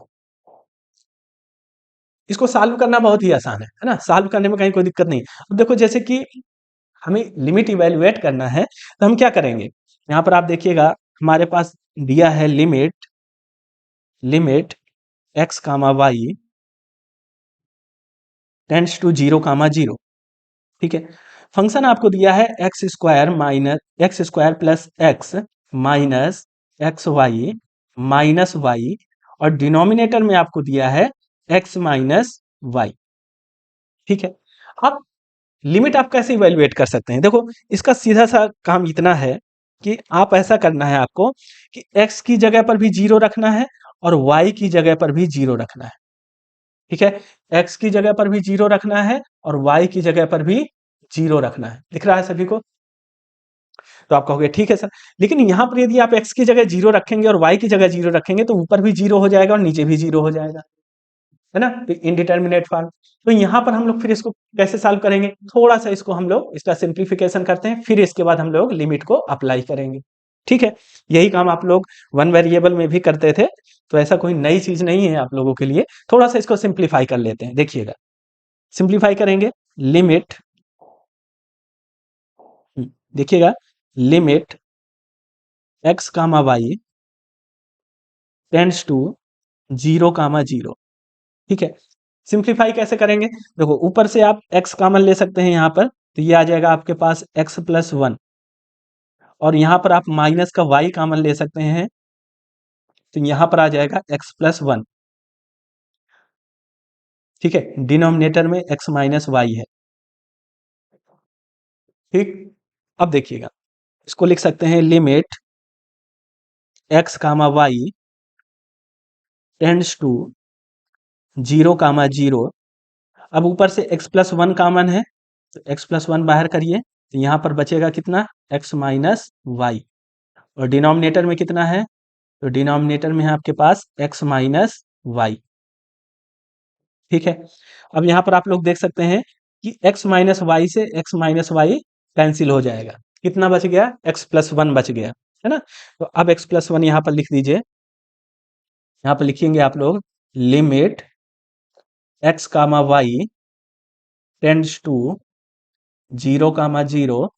इसको सॉल्व करना बहुत ही आसान है ना, सॉल्व करने में कहीं कोई दिक्कत नहीं। अब देखो, जैसे कि हमें लिमिट इवेल्युएट करना है तो हम क्या करेंगे, यहाँ पर आप देखिएगा हमारे पास दिया है limit x comma Y tends to 0 comma 0। ठीक है, फंक्शन आपको दिया है x square plus x minus x y minus y, और डिनोमिनेटर में आपको दिया है एक्स माइनस वाई। ठीक है, अब लिमिट आप कैसे इवेल्युएट कर सकते हैं? देखो, इसका सीधा सा काम इतना है कि आप ऐसा करना है आपको कि x की जगह पर भी 0 रखना है और y की जगह पर भी 0 रखना है। ठीक है, x की जगह पर भी 0 रखना है और y की जगह पर भी 0 रखना है। दिख रहा है सभी को? तो आप कहोगे ठीक है सर, लेकिन यहाँ पर यदि आप x की जगह 0 रखेंगे और y की जगह 0 रखेंगे तो ऊपर भी 0 हो जाएगा और नीचे भी 0 हो जाएगा, है ना, इनडिटर्मिनेट फॉर्म। तो यहाँ पर हम लोग फिर इसको कैसे सॉल्व करेंगे, थोड़ा सा इसको हम लोग इसका सिंप्लीफिकेशन करते हैं, फिर इसके बाद हम लोग लिमिट को अप्लाई करेंगे। ठीक है, यही काम आप लोग वन वेरिएबल में भी करते थे, तो ऐसा कोई नई चीज नहीं है आप लोगों के लिए। थोड़ा सा इसको सिंप्लीफाई कर लेते हैं, देखिएगा। सिंप्लीफाई करेंगे, लिमिट, देखिएगा, limit x comma Y tends to 0 comma 0। ठीक है, सिंप्लीफाई कैसे करेंगे, देखो ऊपर से आप x कॉमन ले सकते हैं यहाँ पर, तो ये आ जाएगा आपके पास x प्लस 1, और यहाँ पर आप माइनस का y कॉमन ले सकते हैं, तो यहाँ पर आ जाएगा x प्लस 1। ठीक है, डिनोमिनेटर में x माइनस वाई है। ठीक, अब देखिएगा, इसको लिख सकते हैं limit x comma Y tends to 0 comma 0। अब ऊपर से x प्लस 1 कॉमन है, तो x प्लस 1 बाहर करिए, तो यहाँ पर बचेगा कितना, x माइनस वाई, और डिनोमिनेटर में कितना है, तो डिनोमिनेटर में है आपके पास x माइनस वाई। ठीक है, अब यहाँ पर आप लोग देख सकते हैं कि x माइनस वाई से x माइनस वाई कैंसिल हो जाएगा, कितना बच गया, x प्लस 1 बच गया, है ना। तो अब x प्लस 1 यहाँ पर लिख दीजिए, यहाँ पर लिखेंगे आप लोग limit x comma Y tends to 0 comma 0,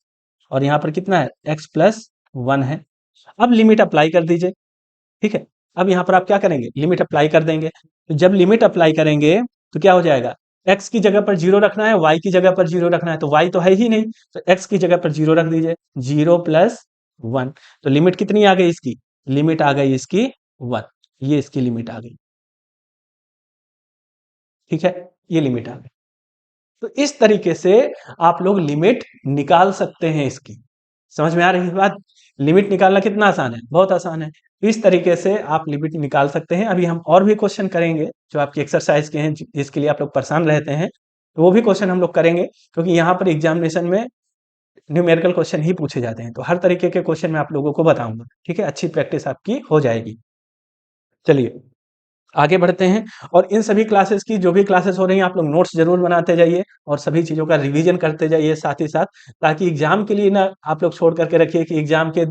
और यहाँ पर कितना है, x प्लस 1 है। अब लिमिट अप्लाई कर दीजिए। ठीक है, अब यहाँ पर आप क्या करेंगे, लिमिट अप्लाई कर देंगे। तो जब लिमिट अप्लाई करेंगे तो क्या हो जाएगा, x की जगह पर 0 रखना है, y की जगह पर 0 रखना है, तो y तो है ही नहीं, तो x की जगह पर 0 रख दीजिए, 0 प्लस 1। तो लिमिट कितनी आ गई इसकी, लिमिट आ गई इसकी 1, ये इसकी लिमिट आ गई। ठीक है, ये लिमिट आ गई। तो इस तरीके से आप लोग लिमिट निकाल सकते हैं इसकी। समझ में आ रही है बात? लिमिट निकालना कितना आसान है, बहुत आसान है। इस तरीके से आप लिमिट निकाल सकते हैं। अभी हम और भी क्वेश्चन करेंगे जो आपकी एक्सरसाइज के हैं, जिसके लिए आप लोग परेशान रहते हैं, तो वो भी क्वेश्चन हम लोग करेंगे, क्योंकि यहाँ पर एग्जामिनेशन में न्यूमेरिकल क्वेश्चन ही पूछे जाते हैं, तो हर तरीके के क्वेश्चन मैं आप लोगों को बताऊंगा। ठीक है, अच्छी प्रैक्टिस आपकी हो जाएगी। चलिए आगे बढ़ते हैं, और इन सभी क्लासेस की जो भी क्लासेस हो रही हैं, आप लोग नोट्स जरूर बनाते जाइए और सभी चीज़ों का रिवीजन करते जाइए साथ ही साथ, ताकि एग्जाम के लिए ना आप लोग छोड़ करके रखिए कि एग्जाम के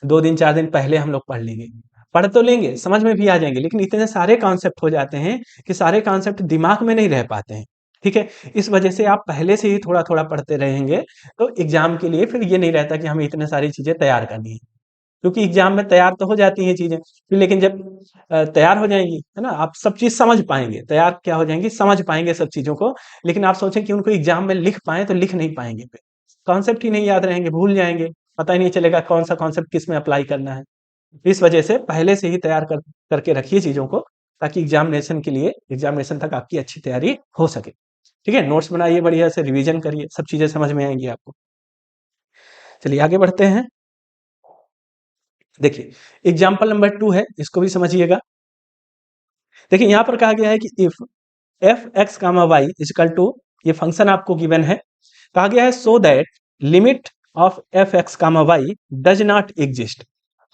2 दिन 4 दिन पहले हम लोग पढ़ लेंगे। पढ़ तो लेंगे, समझ में भी आ जाएंगे, लेकिन इतने सारे कॉन्सेप्ट हो जाते हैं कि सारे कॉन्सेप्ट दिमाग में नहीं रह पाते हैं। ठीक है, इस वजह से आप पहले से ही थोड़ा थोड़ा पढ़ते रहेंगे, तो एग्जाम के लिए फिर ये नहीं रहता कि हमें इतने सारी चीजें तैयार करनी है, क्योंकि एग्जाम में तैयार तो हो जाती हैं चीजें, फिर लेकिन जब तैयार हो जाएंगी, है ना, आप सब चीज समझ पाएंगे, तैयार क्या हो जाएंगी, समझ पाएंगे सब चीजों को, लेकिन आप सोचें कि उनको एग्जाम में लिख पाए तो लिख नहीं पाएंगे, फिर कॉन्सेप्ट ही नहीं याद रहेंगे, भूल जाएंगे, पता ही नहीं चलेगा कौन सा कॉन्सेप्ट किस में अप्लाई करना है। इस वजह से पहले से ही तैयार करके रखिए चीजों को, ताकि एग्जामिनेशन के लिए, एग्जामिनेशन तक आपकी अच्छी तैयारी हो सके। ठीक है, नोट्स बनाइए, बढ़िया से रिवीजन करिए, सब चीजें समझ में आएंगी आपको। चलिए आगे बढ़ते हैं। देखिए एग्जाम्पल नंबर 2 है, इसको भी समझिएगा। देखिए यहाँ पर कहा गया है कि if f x comma y equal to, ये फंक्शन आपको गिवन है, कहा गया है so that limit of f x comma y does not exist.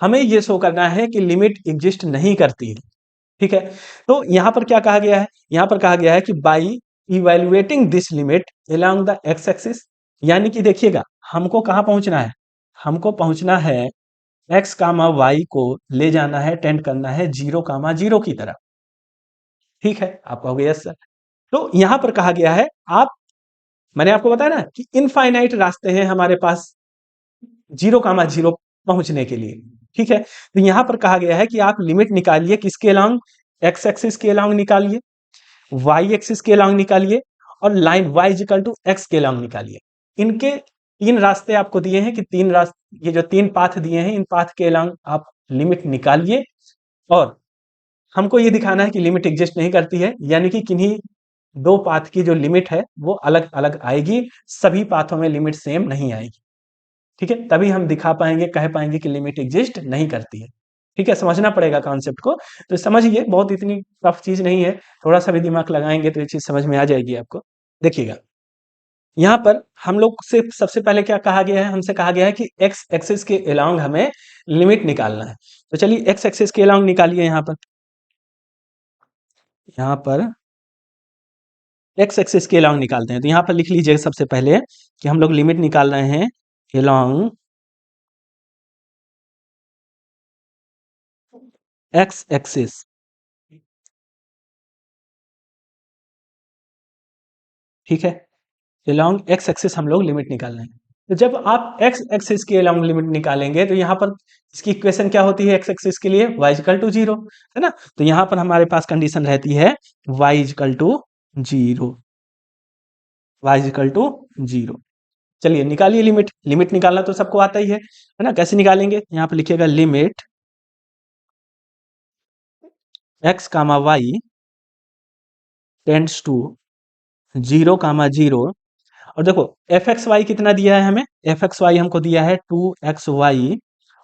हमें ये शो करना है कि लिमिट एग्जिस्ट नहीं करती है। ठीक है, तो यहां पर क्या कहा गया है, यहां पर कहा गया है कि by evaluating this limit along the x axis, यानी कि देखिएगा हमको कहां पहुंचना है, हमको पहुंचना है एक्स कामा वाई को ले जाना है, टेंड करना है 0,0 की तरफ। ठीक है, आप कहोगे यस सर। तो यहां पर कहा गया है, आप मैंने आपको बताया ना कि इनफाइनाइट रास्ते हैं हमारे पास 0,0 पहुंचने के लिए। ठीक है, तो यहां पर कहा गया है कि आप लिमिट निकालिए किसके अलोंग, एक्स एक्सिस के अलोंग निकालिए, वाई एक्सिस के अलोंग निकालिए, और line y equal to x के अलोंग निकालिए। इनके तीन रास्ते आपको दिए हैं कि तीन रास्ते, ये जो तीन पाथ दिए हैं, इन पाथ के अलोंग आप लिमिट निकालिए, और हमको ये दिखाना है कि लिमिट एग्जिस्ट नहीं करती है, यानी कि किन्हीं दो पाथ की जो लिमिट है वो अलग अलग आएगी, सभी पाथों में लिमिट सेम नहीं आएगी। ठीक है, तभी हम दिखा पाएंगे, कह पाएंगे कि लिमिट एग्जिस्ट नहीं करती है। ठीक है, समझना पड़ेगा कॉन्सेप्ट को, तो समझिए, बहुत इतनी टफ चीज नहीं है, थोड़ा सा भी दिमाग लगाएंगे तो ये चीज समझ में आ जाएगी आपको। देखिएगा, यहाँ पर हम लोग से सबसे पहले क्या कहा गया है, हमसे कहा गया है कि एक्स एक्सिस के अलोंग हमें लिमिट निकालना है। तो चलिए एक्स एक्सिस के अलोंग निकालिए। यहाँ पर एक्स एक्सिस के अलोंग निकालते हैं, तो यहाँ पर लिख लीजिए सबसे पहले कि हम लोग लिमिट निकाल रहे हैं अलोंग एक्स एक्सिस। ठीक है, अलोंग एक्स एक्सिस हम लोग लिमिट निकाल रहे हैं। तो जब आप एक्स एक्सिस के अलोंग लिमिट निकालेंगे तो यहाँ पर इसकी इक्वेशन क्या होती है एक्स एक्सिस के लिए, y इक्वल टू 0, है ना। तो यहाँ पर हमारे पास कंडीशन रहती है y equal to 0, y equal to 0। चलिए निकालिए लिमिट, लिमिट निकालना तो सबको आता ही है ना। कैसे निकालेंगे, यहाँ पर लिखिएगा limit x comma Y tends to 0,0। और देखो एफ एक्स वाई कितना दिया है हमें, एफ एक्स वाई हमको दिया है 2xy,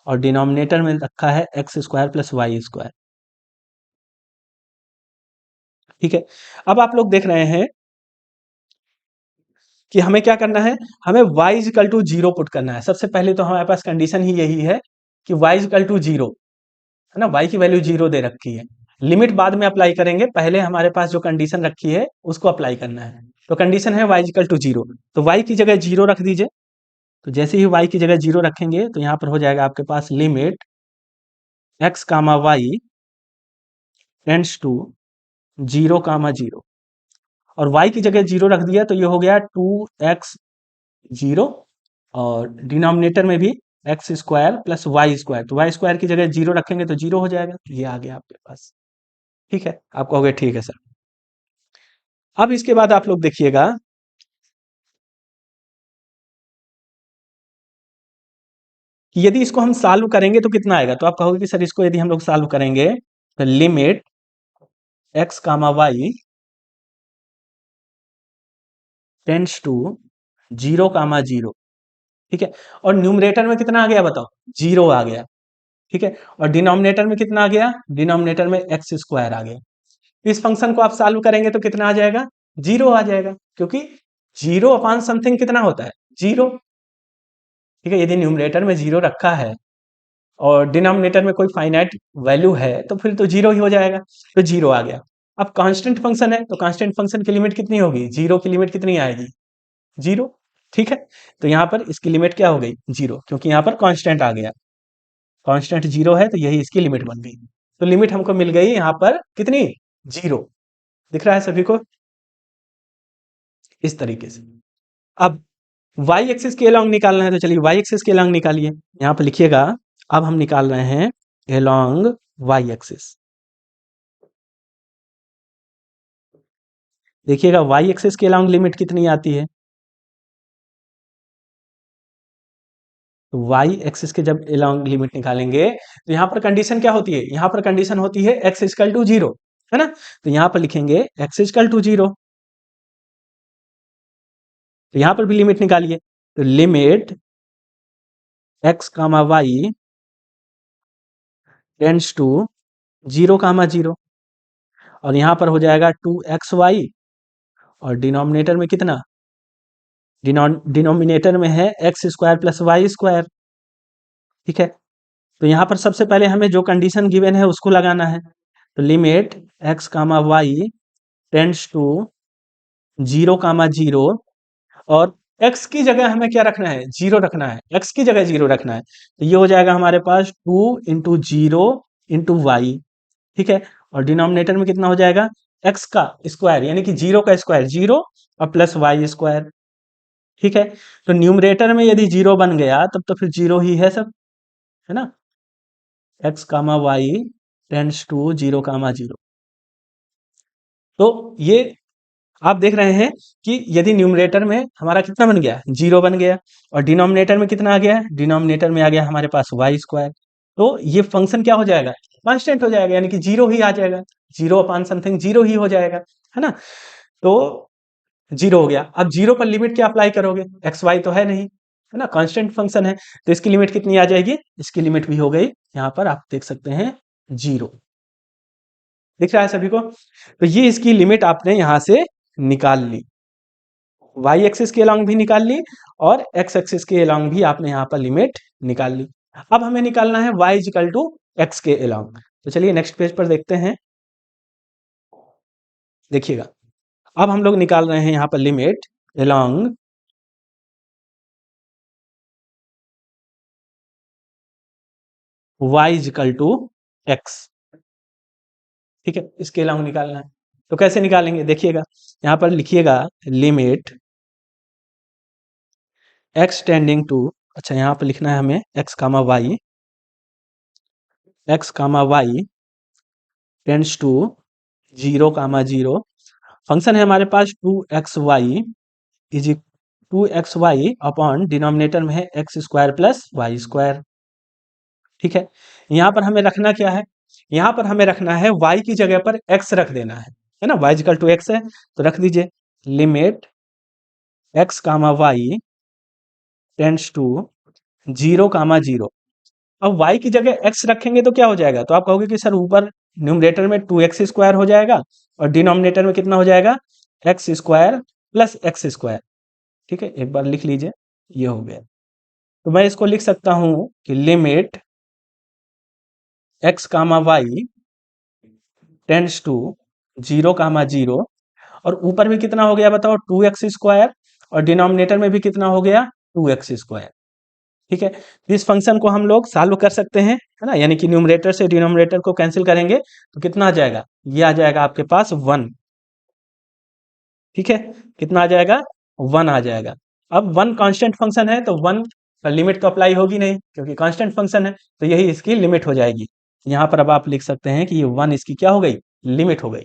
और डिनोमिनेटर में रखा है x square plus Y square. ठीक है, अब आप लोग देख रहे हैं कि हमें क्या करना है, हमें y इक्वल टू 0 पुट करना है। सबसे पहले तो हमारे पास कंडीशन ही यही है कि y इक्वल टू 0, है ना, y की वैल्यू 0 दे रखी है। लिमिट बाद में अप्लाई करेंगे, पहले हमारे पास जो कंडीशन रखी है उसको अप्लाई करना है। तो कंडीशन है y इक्वल टू 0, तो y की जगह 0 रख दीजिए। तो जैसे ही y की जगह 0 रखेंगे तो यहाँ पर हो जाएगा आपके पास limit x comma Y tends to 0,0, और y की जगह 0 रख दिया तो ये हो गया 2x0, और डिनोमिनेटर में भी x square plus Y square, तो वाई स्क्वायर की जगह 0 रखेंगे तो 0 हो जाएगा, तो ये आ गया आपके पास। ठीक है, आप कहोगे ठीक है सर। अब इसके बाद आप लोग देखिएगा कि यदि इसको हम सॉल्व करेंगे तो कितना आएगा, तो आप कहोगे कि सर इसको यदि हम लोग सॉल्व करेंगे तो limit x comma Y tends to 0,0। ठीक है, और न्यूमरेटर में कितना आ गया बताओ, 0 आ गया। ठीक है, और डिनोमिनेटर में कितना आ गया, डिनोमिनेटर में एक्स स्क्वायर आ गया। इस फंक्शन को आप सॉल्व करेंगे तो कितना आ जाएगा, 0 आ जाएगा, क्योंकि 0 अपॉन समथिंग कितना होता है, 0। ठीक है, यदि न्यूमरेटर में 0 रखा है और डिनोमिनेटर में कोई फाइनाइट वैल्यू है तो फिर तो 0 ही हो जाएगा, तो 0 आ गया। अब कांस्टेंट फंक्शन है तो कांस्टेंट फंक्शन की लिमिट कितनी होगी, 0 की लिमिट कितनी आएगी, 0। ठीक है, तो यहाँ पर इसकी लिमिट क्या हो गई, 0, क्योंकि यहाँ पर कांस्टेंट आ गया, कांस्टेंट 0 है तो यही इसकी लिमिट बन गई। तो लिमिट हमको मिल गई यहाँ पर कितनी, 0। दिख रहा है सभी को, इस तरीके से। अब y एक्सिस के अलोंग निकालना है, तो चलिए y एक्सिस के अलोंग निकालिए। यहाँ पर लिखिएगा, अब हम निकाल रहे हैं अलोंग y एक्सिस। देखिएगा y एक्सिस के अलोंग लिमिट कितनी आती है, तो y एक्सिस के जब अलोंग लिमिट निकालेंगे तो यहाँ पर कंडीशन क्या होती है, यहाँ पर कंडीशन होती है x इक्वल टू 0, है ना। तो यहाँ पर लिखेंगे x इक्वल टू 0, तो यहाँ पर भी लिमिट निकालिए, तो limit x comma Y tends to 0,0, और यहाँ पर हो जाएगा 2xy, और डिनोमिनेटर में कितना, डिनोमिनेटर में है x square plus Y square. ठीक है, तो यहाँ पर सबसे पहले हमें जो कंडीशन गिवन है उसको लगाना है। तो limit x comma Y tends to 0 और x की जगह हमें क्या रखना है, 0 रखना है, x की जगह 0 रखना है। तो ये हो जाएगा हमारे पास 2 × 0 × y, ठीक है। और डिनोमिनेटर में कितना हो जाएगा, x का स्क्वायर यानी कि 0 का स्क्वायर 0 और प्लस वाई स्क्वायर, ठीक है। तो न्यूमरेटर में यदि 0 बन गया तब तो फिर 0 ही है सब, है ना। x comma Y tends to 0, 0। तो ये आप देख रहे हैं कि यदि न्यूमरेटर में हमारा कितना बन गया, 0 बन गया, और डिनोमिनेटर में कितना आ गया, डिनोमिनेटर में आ गया हमारे पास वाई स्क्वायर। तो ये फंक्शन क्या हो जाएगा, कांस्टेंट हो जाएगा, यानी कि 0 ही आ जाएगा, 0/समथिंग 0 ही हो जाएगा, है ना। तो 0 हो गया। अब 0 पर लिमिट क्या अप्लाई करोगे, एक्स वाई तो है नहीं, है ना, कांस्टेंट फंक्शन है। तो इसकी लिमिट कितनी आ जाएगी, इसकी लिमिट भी हो गई, यहाँ पर आप देख सकते हैं 0, दिख रहा है सभी को। तो ये इसकी लिमिट आपने यहां से निकाल ली, वाई एक्सिस के अलॉन्ग भी निकाल ली और एक्स एक्सिस के अलॉन्ग भी आपने यहाँ पर लिमिट निकाल ली। अब हमें निकालना है y इक्वल टू एक्स के अलॉन्ग। तो चलिए नेक्स्ट पेज पर देखते हैं, देखिएगा। अब हम लोग निकाल रहे हैं यहाँ पर limit along y equal to x, ठीक है, इसके अलॉन्ग निकालना है। तो कैसे निकालेंगे, देखिएगा, यहाँ पर लिखिएगा लिमिट x टेंडिंग टू, अच्छा यहाँ पर लिखना है हमें x comma y, x comma Y tends to 0, 0। Function है हमारे पास 2xy is 2xy upon denominator में है x square plus Y square, ठीक है। यहाँ पर हमें रखना क्या है, यहाँ पर हमें रखना है y की जगह पर x रख देना है ना, y इक्वल टू एक्स है तो रख दीजिए limit x comma Y tends to 0, 0। अब y की जगह x रखेंगे तो क्या हो जाएगा, तो आप कहोगे कि सर ऊपर न्यूमरेटर में 2x स्क्वायर हो जाएगा और डिनोमिनेटर में कितना हो जाएगा, x square plus x square, ठीक है। एक बार लिख लीजिए, ये हो गया। तो मैं इसको लिख सकता हूं कि limit x comma Y tends to 0, 0 और ऊपर भी कितना हो गया बताओ, 2x स्क्वायर और डिनोमिनेटर में भी कितना हो गया, 2x स्क्वायर, ठीक है। तो इस फंक्शन को हम लोग सॉल्व कर सकते हैं, है ना, यानी कि न्यूमरेटर से डिनोमिनेटर को कैंसिल करेंगे तो कितना आ जाएगा, ये आ जाएगा आपके पास 1, ठीक है। कितना आ जाएगा, 1 आ जाएगा। अब 1 कांस्टेंट फंक्शन है तो 1 पर लिमिट तो अप्लाई होगी नहीं क्योंकि कांस्टेंट फंक्शन है, तो यही इसकी लिमिट हो जाएगी। यहाँ पर अब आप लिख सकते हैं कि ये 1 इसकी क्या हो गई, लिमिट हो गई,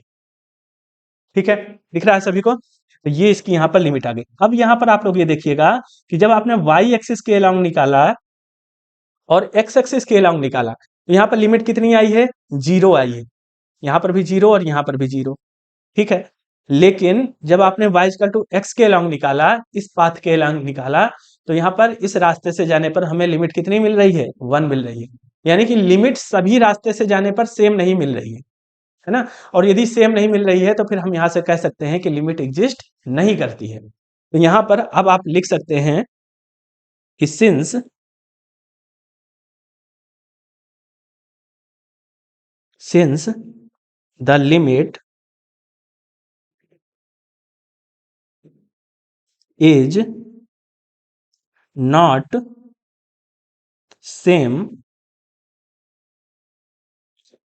ठीक है। दिख रहा है सभी को, तो ये इसकी यहाँ पर लिमिट आ गई। अब यहाँ पर आप लोग ये देखिएगा कि जब आपने वाई एक्सिस के अलॉन्ग निकाला और एक्स एक्सिस के अलॉन्ग निकाला तो यहाँ पर लिमिट कितनी आई है, 0 आई है, यहाँ पर भी 0 और यहाँ पर भी 0, ठीक है। लेकिन जब आपने y इक्वल टू एक्स के अलॉन्ग निकाला, इस पाथ के अलॉन्ग निकाला, तो यहाँ पर इस रास्ते से जाने पर हमें लिमिट कितनी मिल रही है, 1 मिल रही है। यानी कि लिमिट सभी रास्ते से जाने पर सेम नहीं मिल रही है ना। और यदि सेम नहीं मिल रही है तो फिर हम यहाँ से कह सकते हैं कि लिमिट एग्जिस्ट नहीं करती है। तो यहाँ पर अब आप लिख सकते हैं कि since the limit is not same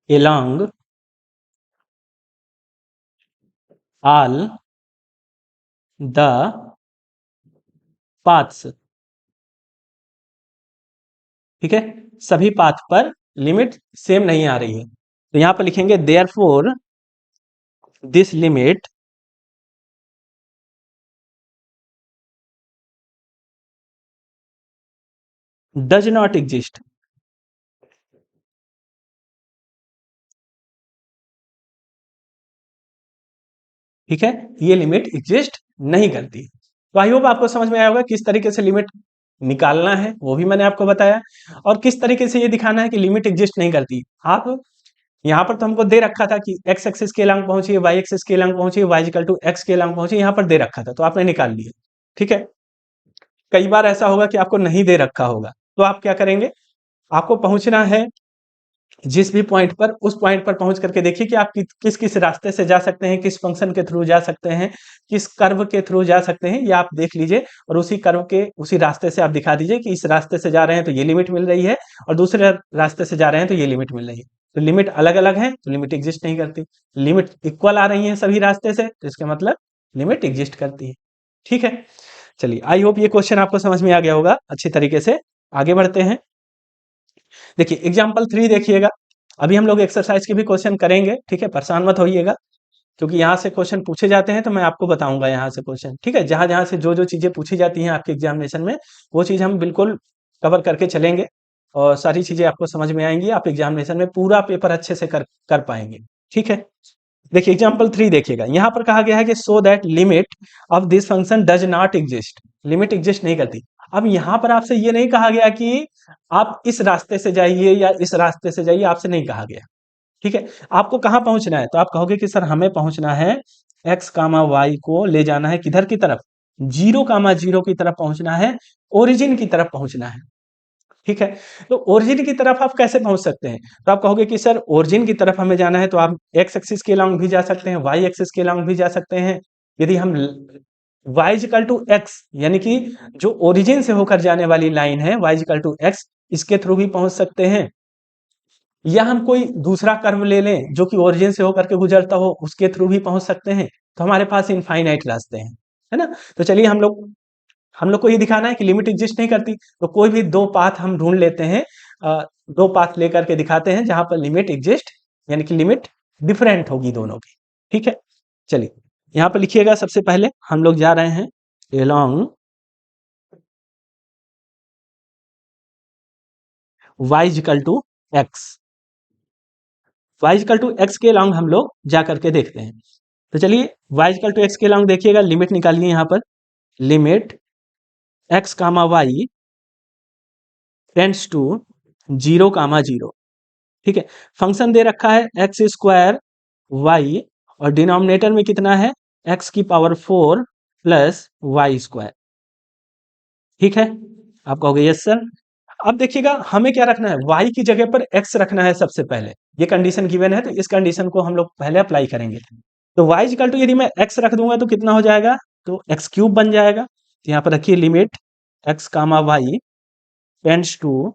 along all the paths, ठीक है, सभी पाथ पर लिमिट सेम नहीं आ रही है। तो यहां पर लिखेंगे therefore this limit does not exist, ठीक है, ये लिमिट एग्जिस्ट नहीं करती। तो आई होप आपको समझ में आया होगा किस तरीके से लिमिट निकालना है, वो भी मैंने आपको बताया, और किस तरीके से ये दिखाना है कि लिमिट एग्जिस्ट नहीं करती। आप यहाँ पर तो हमको दे रखा था कि एक्स एक्सिस के अलॉन्ग पहुंचिए, वाई एक्सिस के अलॉन्ग पहुंचिए, वाई इक्वल टू एक्स के अलॉन्ग पहुंचिए, यहाँ पर दे रखा था तो आपने निकाल लिया, ठीक है। कई बार ऐसा होगा कि आपको नहीं दे रखा होगा तो आप क्या करेंगे, आपको पहुंचना है जिस भी पॉइंट पर, उस पॉइंट पर पहुंच करके देखिए कि आप किस किस रास्ते से जा सकते हैं, किस फंक्शन के थ्रू जा सकते हैं, किस कर्व के थ्रू जा सकते हैं, ये आप देख लीजिए और उसी कर्व के उसी रास्ते से आप दिखा दीजिए कि इस रास्ते से जा रहे हैं तो ये लिमिट मिल रही है और दूसरे रास्ते से जा रहे हैं तो ये लिमिट मिल रही है। तो लिमिट अलग अलग है तो लिमिट एग्जिस्ट नहीं करती, लिमिट इक्वल आ रही है सभी रास्ते से तो इसका मतलब लिमिट एग्जिस्ट करती है। ठीक है, चलिए आई होप ये क्वेश्चन आपको समझ में आ गया होगा अच्छी तरीके से। आगे बढ़ते हैं। देखिए एग्जाम्पल 3 देखिएगा। अभी हम लोग एक्सरसाइज के भी क्वेश्चन करेंगे, ठीक है, परेशान मत होइएगा, क्योंकि यहाँ से क्वेश्चन पूछे जाते हैं तो मैं आपको बताऊंगा यहाँ से क्वेश्चन, ठीक है। जहां जहां से जो जो चीजें पूछी जाती हैं आपके एग्जामिनेशन में, वो चीज हम बिल्कुल कवर करके चलेंगे और सारी चीजें आपको समझ में आएंगी, आप एग्जामिनेशन में पूरा पेपर अच्छे से कर पाएंगे। ठीक है, देखिए एग्जाम्पल 3 देखिएगा। यहाँ पर कहा गया है कि सो that limit of this function does not exist, limit exist नहीं करती। अब यहाँ पर आपसे ये नहीं कहा गया कि आप इस रास्ते से जाइए या इस रास्ते से जाइए, आपसे नहीं कहा गया। ठीक है, आपको कहाँ पहुंचना है, तो आप कहोगे कि सर हमें पहुंचना है x कामा वाई को ले जाना है किधर की तरफ, 0,0 की तरफ पहुंचना है, ओरिजिन की तरफ पहुंचना है। ठीक है, तो ओरिजिन की तरफ आप कैसे पहुंच सकते हैं, तो आप कहोगे कि सर ओरिजिन की तरफ हमें जाना है तो आप एक्स एक्सिस के अलॉन्ग भी जा सकते हैं, वाई एक्सिस के अलॉन्ग भी जा सकते हैं। यदि हम y इक्वल टू एक्स, यानी कि जो ओरिजिन से होकर जाने वाली लाइन है y इक्वल टू एक्स, इसके थ्रू भी पहुंच सकते हैं, या हम कोई दूसरा कर्व ले लें जो कि ओरिजिन से होकर के गुजरता हो, उसके थ्रू भी पहुंच सकते हैं। तो हमारे पास इनफाइनाइट रास्ते हैं, है ना। तो चलिए हम लोग को ये दिखाना है कि लिमिट एग्जिस्ट नहीं करती, तो कोई भी दो पाथ हम ढूंढ लेते हैं, दो पाथ लेकर के दिखाते हैं जहां पर लिमिट एग्जिस्ट, यानी कि लिमिट डिफरेंट होगी दोनों की। ठीक है, चलिए यहाँ पर लिखिएगा। सबसे पहले हम लोग जा रहे हैं along y equal to x, y equal to x के अलॉन्ग हम लोग जा करके देखते हैं। तो चलिए y इक्वल टू एक्स के अलॉन्ग देखिएगा, लिमिट निकालिए यहाँ पर, limit x comma Y tends to 0,0। ठीक है, फंक्शन दे रखा है एक्स स्क्वायर वाई और डिनोमिनेटर में कितना है x की पावर 4 प्लस वाई स्क्वायर। ठीक है, आप कहोगे यस सर। अब देखिएगा हमें क्या रखना है, y की जगह पर x रखना है सबसे पहले, ये कंडीशन गिवन है तो इस कंडीशन को हम लोग पहले अप्लाई करेंगे। तो y इक्वल टू यदि मैं x रख दूंगा तो कितना हो जाएगा, तो x क्यूब बन जाएगा। तो यहाँ पर रखिए limit x comma Y tends to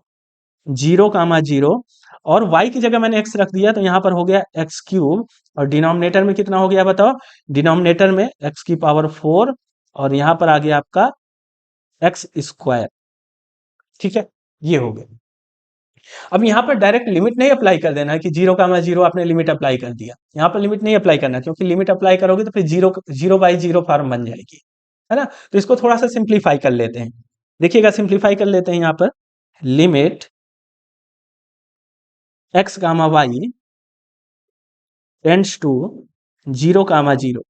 0,0 और y की जगह मैंने x रख दिया तो यहाँ पर हो गया x क्यूब और डिनोमिनेटर में कितना हो गया बताओ, डिनोमिनेटर में x की पावर 4 और यहाँ पर आ गया आपका x स्क्वायर। ठीक है, ये हो गया। अब यहाँ पर डायरेक्ट लिमिट नहीं अप्लाई कर देना है कि 0,0 आपने लिमिट अप्लाई कर दिया, यहाँ पर लिमिट नहीं अप्लाई करना, क्योंकि लिमिट अप्लाई करोगे तो फिर 0/0 फॉर्म बन जाएगी, है ना। तो इसको थोड़ा सा सिंप्लीफाई कर लेते हैं। देखिएगा सिंप्लीफाई कर लेते हैं यहाँ पर, limit x comma Y tends to 0,0।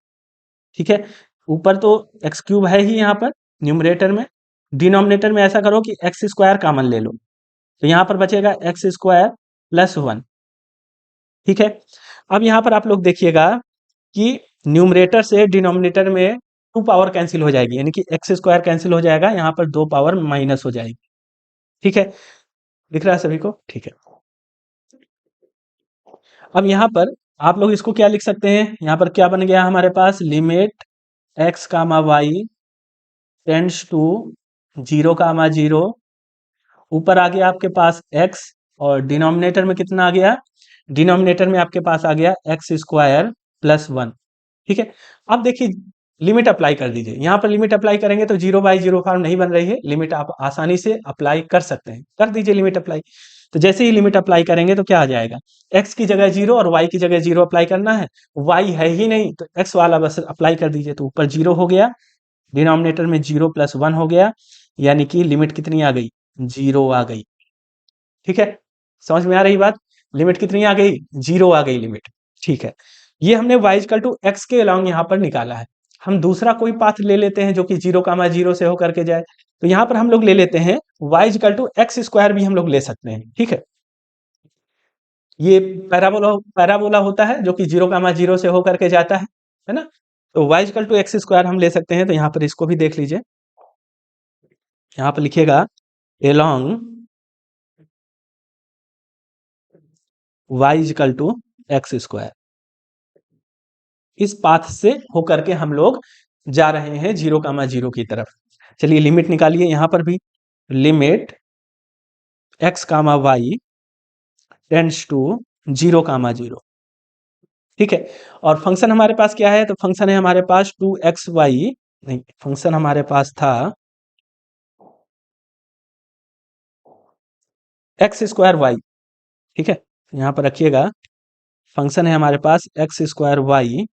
ठीक है, ऊपर तो एक्स क्यूब है ही यहाँ पर न्यूमरेटर में, डिनोमिनेटर में ऐसा करो कि एक्स स्क्वायर कॉमन ले लो, तो यहाँ पर बचेगा एक्स स्क्वायर प्लस 1। ठीक है, अब यहाँ पर आप लोग देखिएगा कि न्यूमरेटर से डिनोमिनेटर में 2 पावर कैंसिल हो जाएगी, यानी कि एक्स स्क्वायर कैंसिल हो जाएगा, यहाँ पर 2 पावर माइनस हो जाएगी। ठीक है, दिख रहा है सभी को, ठीक है। अब यहाँ पर आप लोग इसको क्या लिख सकते हैं, यहाँ पर क्या बन गया हमारे पास, limit x comma Y tends to 0,0, ऊपर आ गया आपके पास x और डिनोमिनेटर में कितना आ गया, डिनोमिनेटर में आपके पास आ गया एक्स स्क्वायर प्लस 1। ठीक है, अब देखिए लिमिट अप्लाई कर दीजिए, यहाँ पर लिमिट अप्लाई करेंगे तो 0/0 फॉर्म नहीं बन रही है, लिमिट आप आसानी से अप्लाई कर सकते हैं, कर दीजिए लिमिट अप्लाई। तो जैसे ही लिमिट अप्लाई करेंगे तो क्या आ जाएगा, x की जगह 0 और y की जगह 0 अप्लाई करना है, y है ही नहीं तो x वाला बस अप्लाई कर दीजिए, तो ऊपर 0 हो गया, डिनोमिनेटर में 0 प्लस 1 हो गया, यानी कि लिमिट कितनी आ गई, 0 आ गई। ठीक है, समझ में आ रही बात, लिमिट कितनी आ गई, 0 आ गई लिमिट। ठीक है, ये हमने y इक्वल टू एक्स के अलॉन्ग यहाँ पर निकाला है। हम दूसरा कोई पाथ ले लेते हैं जो कि 0,0 से होकर के जाए, तो यहाँ पर हम लोग ले लेते हैं y equal to x square भी हम लोग ले सकते हैं। ठीक है, ये पैराबोला पैराबोला होता है जो कि 0,0 से होकर के जाता है ना। तो y equal to x square हम ले सकते हैं, तो यहाँ पर इसको भी देख लीजिए, यहाँ पर लिखिएगा along y is equal to x square. इस पाथ से होकर के हम लोग जा रहे हैं 0, 0 की तरफ। चलिए लिमिट निकालिए यहां पर भी, limit x, y tends to 0, 0। ठीक है, और फंक्शन हमारे पास क्या है, तो फंक्शन है हमारे पास 2xy, नहीं फंक्शन हमारे पास था एक्स स्क्वायर वाई। ठीक है, यहां पर रखिएगा, फंक्शन है हमारे पास एक्स स्क्वायर वाई,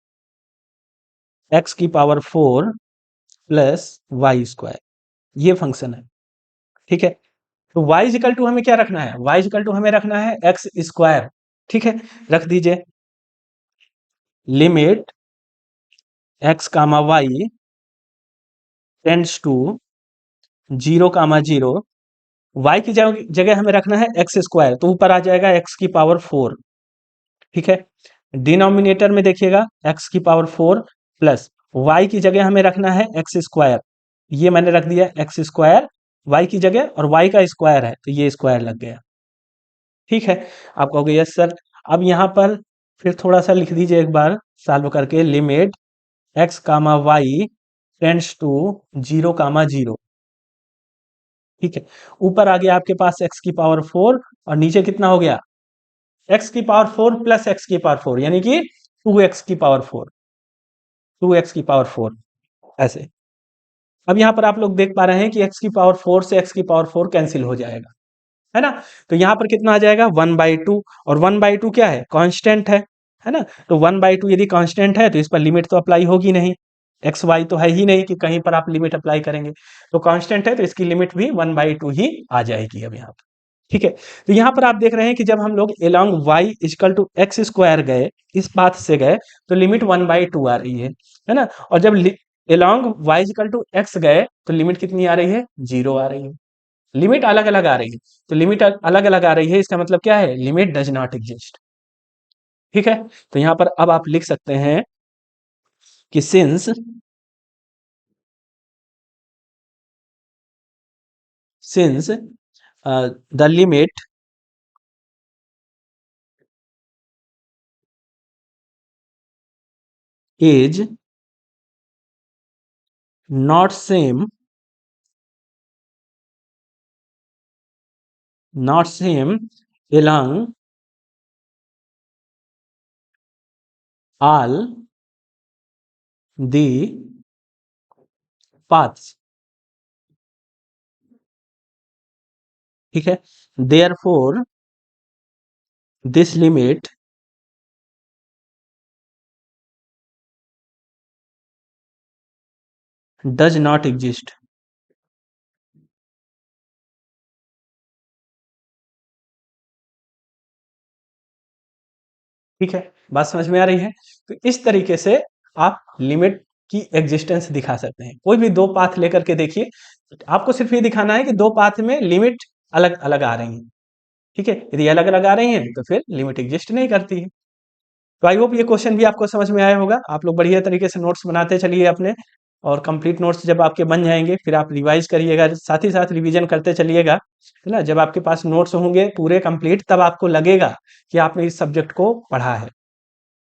एक्स की पावर 4 प्लस वाई स्क्वायर, ये फंक्शन है। ठीक है, तो y इजिकल टू हमें क्या रखना है, y इजिकल टू हमें रखना है एक्स स्क्वायर। ठीक है, रख दीजिए, limit x, y tends to 0, 0। y की जगह हमें रखना है एक्स स्क्वायर, तो ऊपर आ जाएगा x की पावर 4। ठीक है, डिनोमिनेटर में देखिएगा x की पावर 4 प्लस y की जगह हमें रखना है एक्स स्क्वायर, ये मैंने रख दिया एक्स स्क्वायर y की जगह, और y का स्क्वायर है तो ये स्क्वायर लग गया। ठीक है, आप कहोगे यस सर। अब यहाँ पर फिर थोड़ा सा लिख दीजिए एक बार सॉल्व करके, limit x, y tends to 0, 0। ठीक है, ऊपर आ गया आपके पास x की पावर 4, और नीचे कितना हो गया, x की पावर 4 प्लस x की पावर 4, यानी कि 2x की पावर 4, 2x की पावर 4 ऐसे। अब यहाँ पर आप लोग देख पा रहे हैं कि x की पावर 4 से x की पावर 4 कैंसिल हो जाएगा, है ना। तो यहाँ पर कितना आ जाएगा 1/2, और 1/2 क्या है, कांस्टेंट है ना। तो 1/2 यदि कांस्टेंट है तो इस पर लिमिट तो अप्लाई होगी नहीं, एक्स वाई तो है ही नहीं कि कहीं पर आप लिमिट अप्लाई करेंगे, तो कांस्टेंट है तो इसकी लिमिट भी 1/2 ही आ जाएगी अब यहाँ पर। ठीक है, तो यहाँ पर आप देख रहे हैं कि जब हम लोग along y equal to x square गए, इस पाथ से गए, तो लिमिट 1/2 आ रही है ना। और जब along y equal to x गए तो लिमिट कितनी आ रही है, 0 आ रही है। लिमिट अलग अलग आ रही है, तो लिमिट अलग अलग आ रही है, इसका मतलब क्या है, लिमिट डज नॉट एग्जिस्ट। ठीक है, तो यहां पर अब आप लिख सकते हैं कि since the limit is not same, not same along all the paths। ठीक है, therefore this limit does not exist। ठीक है, बात समझ में आ रही है। तो इस तरीके से आप लिमिट की एग्जिस्टेंस दिखा सकते हैं। कोई भी दो पाथ लेकर के देखिए, आपको सिर्फ ये दिखाना है कि दो पाथ में लिमिट अलग अलग आ रही हैं। ठीक है, यदि अलग अलग आ रही हैं तो फिर लिमिट एग्जिस्ट नहीं करती है। तो आई होप ये क्वेश्चन भी आपको समझ में आया होगा। आप लोग बढ़िया तरीके से नोट्स बनाते चलिए अपने, और कंप्लीट नोट्स जब आपके बन जाएंगे फिर आप रिवाइज करिएगा, साथ ही साथ रिवीजन करते चलिएगा, है ना। जब आपके पास नोट्स होंगे पूरे कंप्लीट, तब आपको लगेगा कि आपने इस सब्जेक्ट को पढ़ा है।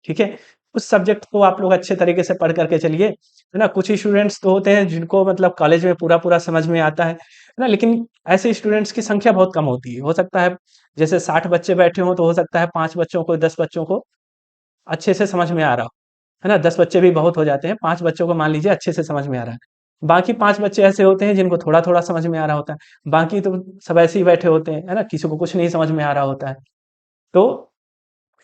ठीक है, उस सब्जेक्ट को आप लोग अच्छे तरीके से पढ़ करके चलिए, है ना। कुछ स्टूडेंट्स तो होते हैं जिनको मतलब कॉलेज में पूरा पूरा समझ में आता है ना, लेकिन ऐसे स्टूडेंट्स की संख्या बहुत कम होती है। हो सकता है जैसे 60 बच्चे बैठे हों तो हो सकता है 5 बच्चों को, 10 बच्चों को अच्छे से समझ में आ रहा हो, है ना। 10 बच्चे भी बहुत हो जाते हैं, 5 बच्चों को मान लीजिए अच्छे से समझ में आ रहा है। बाकी 5 बच्चे ऐसे होते हैं जिनको थोड़ा थोड़ा समझ में आ रहा होता है, बाकी तो सब ऐसे ही बैठे होते हैं, है ना, किसी को कुछ नहीं समझ में आ रहा होता है। तो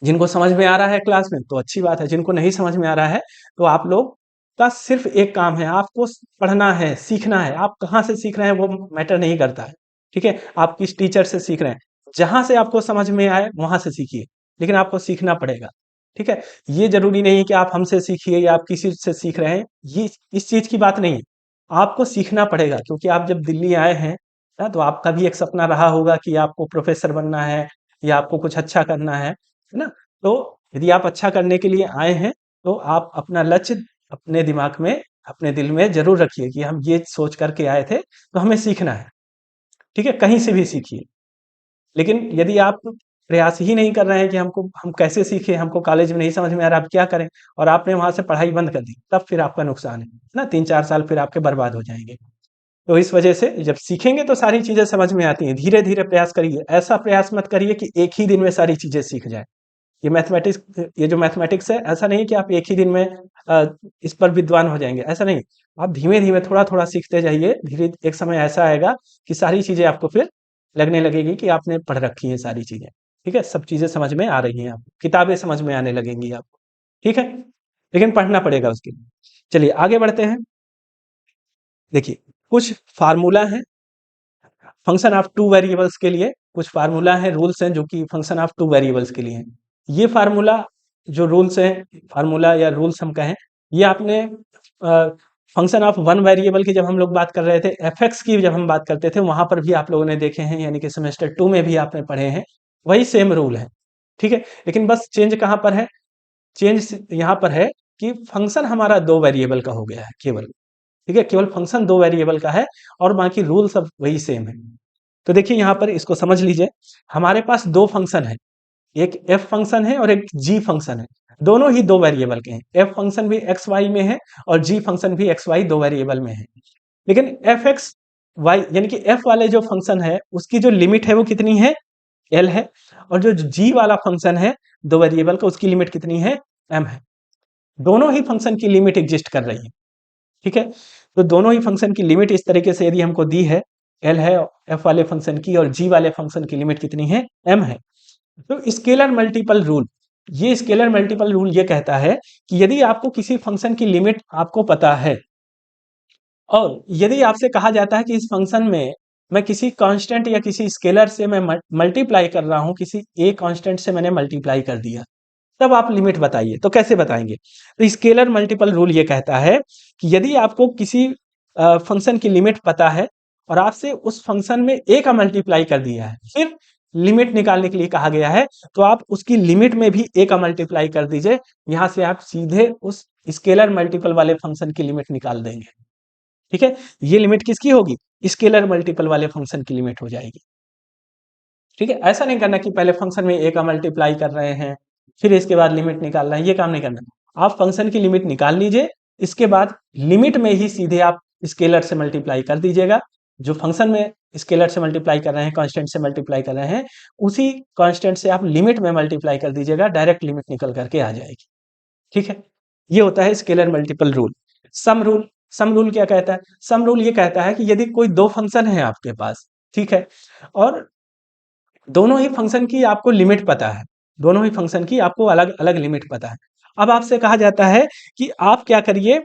जिनको समझ में आ रहा है क्लास में तो अच्छी बात है, जिनको नहीं समझ में आ रहा है तो आप लोग का सिर्फ एक काम है, आपको पढ़ना है, सीखना है। आप कहाँ से सीख रहे हैं वो मैटर नहीं करता है। ठीक है, आप किस टीचर से सीख रहे हैं, जहां से आपको समझ में आए वहां से सीखिए, लेकिन आपको सीखना पड़ेगा। ठीक है, ये जरूरी नहीं है कि आप हमसे सीखिए या आप किसी से सीख रहे हैं, ये इस चीज की बात नहीं है। आपको सीखना पड़ेगा, क्योंकि आप जब दिल्ली आए हैं ना, तो आपका भी एक सपना रहा होगा कि आपको प्रोफेसर बनना है या आपको कुछ अच्छा करना है ना। तो यदि आप अच्छा करने के लिए आए हैं तो आप अपना लक्ष्य अपने दिमाग में, अपने दिल में जरूर रखिए कि हम ये सोच करके आए थे, तो हमें सीखना है। ठीक है, कहीं से भी सीखिए, लेकिन यदि आप प्रयास ही नहीं कर रहे हैं कि हम कैसे सीखें, हमको कॉलेज में नहीं समझ में आ रहा, अब क्या करें, और आपने वहाँ से पढ़ाई बंद कर दी, तब फिर आपका नुकसान है ना, 3-4 साल फिर आपके बर्बाद हो जाएँगे। तो इस वजह से जब सीखेंगे तो सारी चीज़ें समझ में आती हैं, धीरे-धीरे प्रयास करिए, ऐसा प्रयास मत करिए कि एक ही दिन में सारी चीज़ें सीख जाएँ। ये जो मैथमेटिक्स है, ऐसा नहीं कि आप एक ही दिन में अ, इस पर विद्वान हो जाएँगे, ऐसा नहीं। आप धीमे-धीमे, थोड़ा-थोड़ा सीखते जाइए, धीरे एक समय ऐसा आएगा कि सारी चीज़ें आपको फिर लगने लगेगी कि आपने पढ़ रखी हैं सारी चीज़ें, ठीक है? सब चीज़ें समझ में आ रही हैं आपको, किताबें समझ में आने लगेंगी आपको, ठीक है? लेकिन पढ़ना पड़ेगा उसके लिए। चलिए आगे बढ़ते हैं। देखिए, कुछ फ़ॉर्मूला हैं फंक्शन ऑफ टू वेरिएबल्स के लिए, कुछ फार्मूला है, रूल्स हैं जो कि फंक्शन ऑफ टू वेरिएबल्स के लिए हैं। ये फार्मूला जो रूल्स हैं, फार्मूला या रूल्स हम कहें, ये आपने फंक्शन ऑफ वन वेरिएबल की जब हम लोग बात कर रहे थे, एफ की जब हम बात करते थे, वहां पर भी आप लोगों ने देखे हैं, यानी कि सेमेस्टर 2 में भी आपने पढ़े हैं, वही सेम रूल है, ठीक है। लेकिन बस चेंज कहाँ पर है, चेंज यहाँ पर है कि फंक्शन हमारा दो वेरिएबल का हो गया है केवल, ठीक है, केवल फंक्शन दो वेरिएबल का है और बाकी रूल सब वही सेम है। तो देखिए यहाँ पर इसको समझ लीजिए, हमारे पास दो फंक्शन है, एक एफ फंक्शन है और एक जी फंक्शन है, दोनों ही दो वेरिएबल के हैं। एफ फंक्शन भी एक्स वाई में है और जी फंक्शन भी एक्स वाई दो वेरिएबल में है। लेकिन एफ एक्स वाई यानी कि एफ वाले जो फंक्शन है उसकी जो लिमिट है वो कितनी है, एल है, और जो जी वाला फंक्शन है दो वेरिएबल का, उसकी लिमिट कितनी है, एम है। दोनों ही फंक्शन की लिमिट एग्जिस्ट कर रही है, ठीक है। तो दोनों ही फंक्शन की लिमिट इस तरीके से यदि हमको दी है, एल है एफ वाले फंक्शन की और जी वाले फंक्शन की लिमिट कितनी है, एम है। तो स्केलर मल्टीपल रूल, ये स्केलर मल्टीपल रूल ये कहता है कि यदि आपको किसी फंक्शन की लिमिट आपको पता है और यदि आपसे कहा जाता है कि इस फंक्शन में मैं किसी कांस्टेंट या किसी स्केलर से मैं मल्टीप्लाई कर रहा हूं, किसी ए कांस्टेंट से मैंने मल्टीप्लाई कर दिया, तब आप लिमिट बताइए, तो कैसे बताएंगे। तो स्केलर मल्टीपल रूल ये कहता है कि यदि आपको किसी फंक्शन की लिमिट पता है और आपसे उस फंक्शन में ए का मल्टीप्लाई कर दिया है, फिर लिमिट निकालने के लिए कहा गया है, तो आप उसकी लिमिट में भी ए का मल्टीप्लाई कर दीजिए, यहां से आप सीधे उस स्केलर मल्टीपल वाले फंक्शन की लिमिट निकाल देंगे, ठीक है। ये लिमिट किसकी होगी, स्केलर मल्टीपल वाले फंक्शन की लिमिट हो जाएगी, ठीक है। ऐसा नहीं करना कि पहले फंक्शन में ए का मल्टीप्लाई कर रहे हैं फिर इसके बाद लिमिट निकाल रहे हैं, ये काम नहीं करना। आप फंक्शन की लिमिट निकाल लीजिए, इसके बाद लिमिट में ही सीधे आप स्केलर से मल्टीप्लाई कर दीजिएगा, जो फंक्शन में स्केलर से मल्टीप्लाई कर रहे हैं, कांस्टेंट से मल्टीप्लाई कर रहे हैं, उसी कांस्टेंट से आप लिमिट में मल्टीप्लाई कर दीजिएगा, डायरेक्ट लिमिट निकल करके आ जाएगी, ठीक है। ये होता है scalar multiple rule. Sum rule, sum rule क्या कहता है, सम रूल ये कहता है कि यदि कोई दो फंक्शन है आपके पास, ठीक है, और दोनों ही फंक्शन की आपको लिमिट पता है, दोनों ही फंक्शन की आपको अलग अलग लिमिट पता है। अब आपसे कहा जाता है कि आप क्या करिए,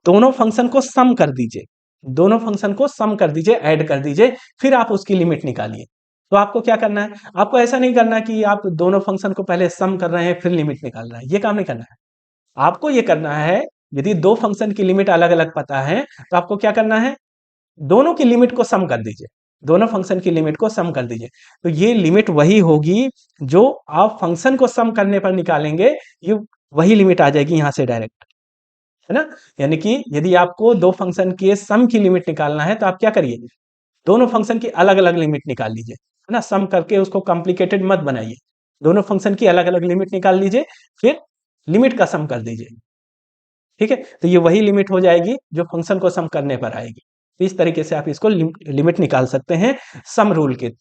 दोनों फंक्शन को सम कर दीजिए, दोनों फंक्शन को सम कर दीजिए, ऐड कर दीजिए, फिर आप उसकी लिमिट निकालिए। तो आपको क्या करना है, आपको ऐसा नहीं करना कि आप दोनों फंक्शन को पहले सम कर रहे हैं फिर लिमिट निकाल रहे हैं, ये काम नहीं करना है। आपको ये करना है, यदि दो फंक्शन की लिमिट अलग अलग पता है तो आपको क्या करना है, दोनों की लिमिट को सम कर दीजिए, दोनों फंक्शन की लिमिट को सम कर दीजिए। तो ये लिमिट वही होगी जो आप फंक्शन को सम करने पर निकालेंगे, ये वही लिमिट आ जाएगी यहां से डायरेक्ट, है ना। यानी कि यदि आपको दो फंक्शन के सम की लिमिट निकालना है तो आप क्या करिए, दोनों फंक्शन की अलग अलग लिमिट निकाल लीजिए, है ना, सम करके उसको कॉम्प्लिकेटेड मत बनाइए, दोनों फंक्शन की अलग अलग लिमिट निकाल लीजिए, फिर लिमिट का सम कर दीजिए, ठीक है। तो ये वही लिमिट हो जाएगी जो फंक्शन को सम करने पर आएगी। तो इस तरीके से आप इसको लिमिट निकाल सकते हैं, सम रूल के,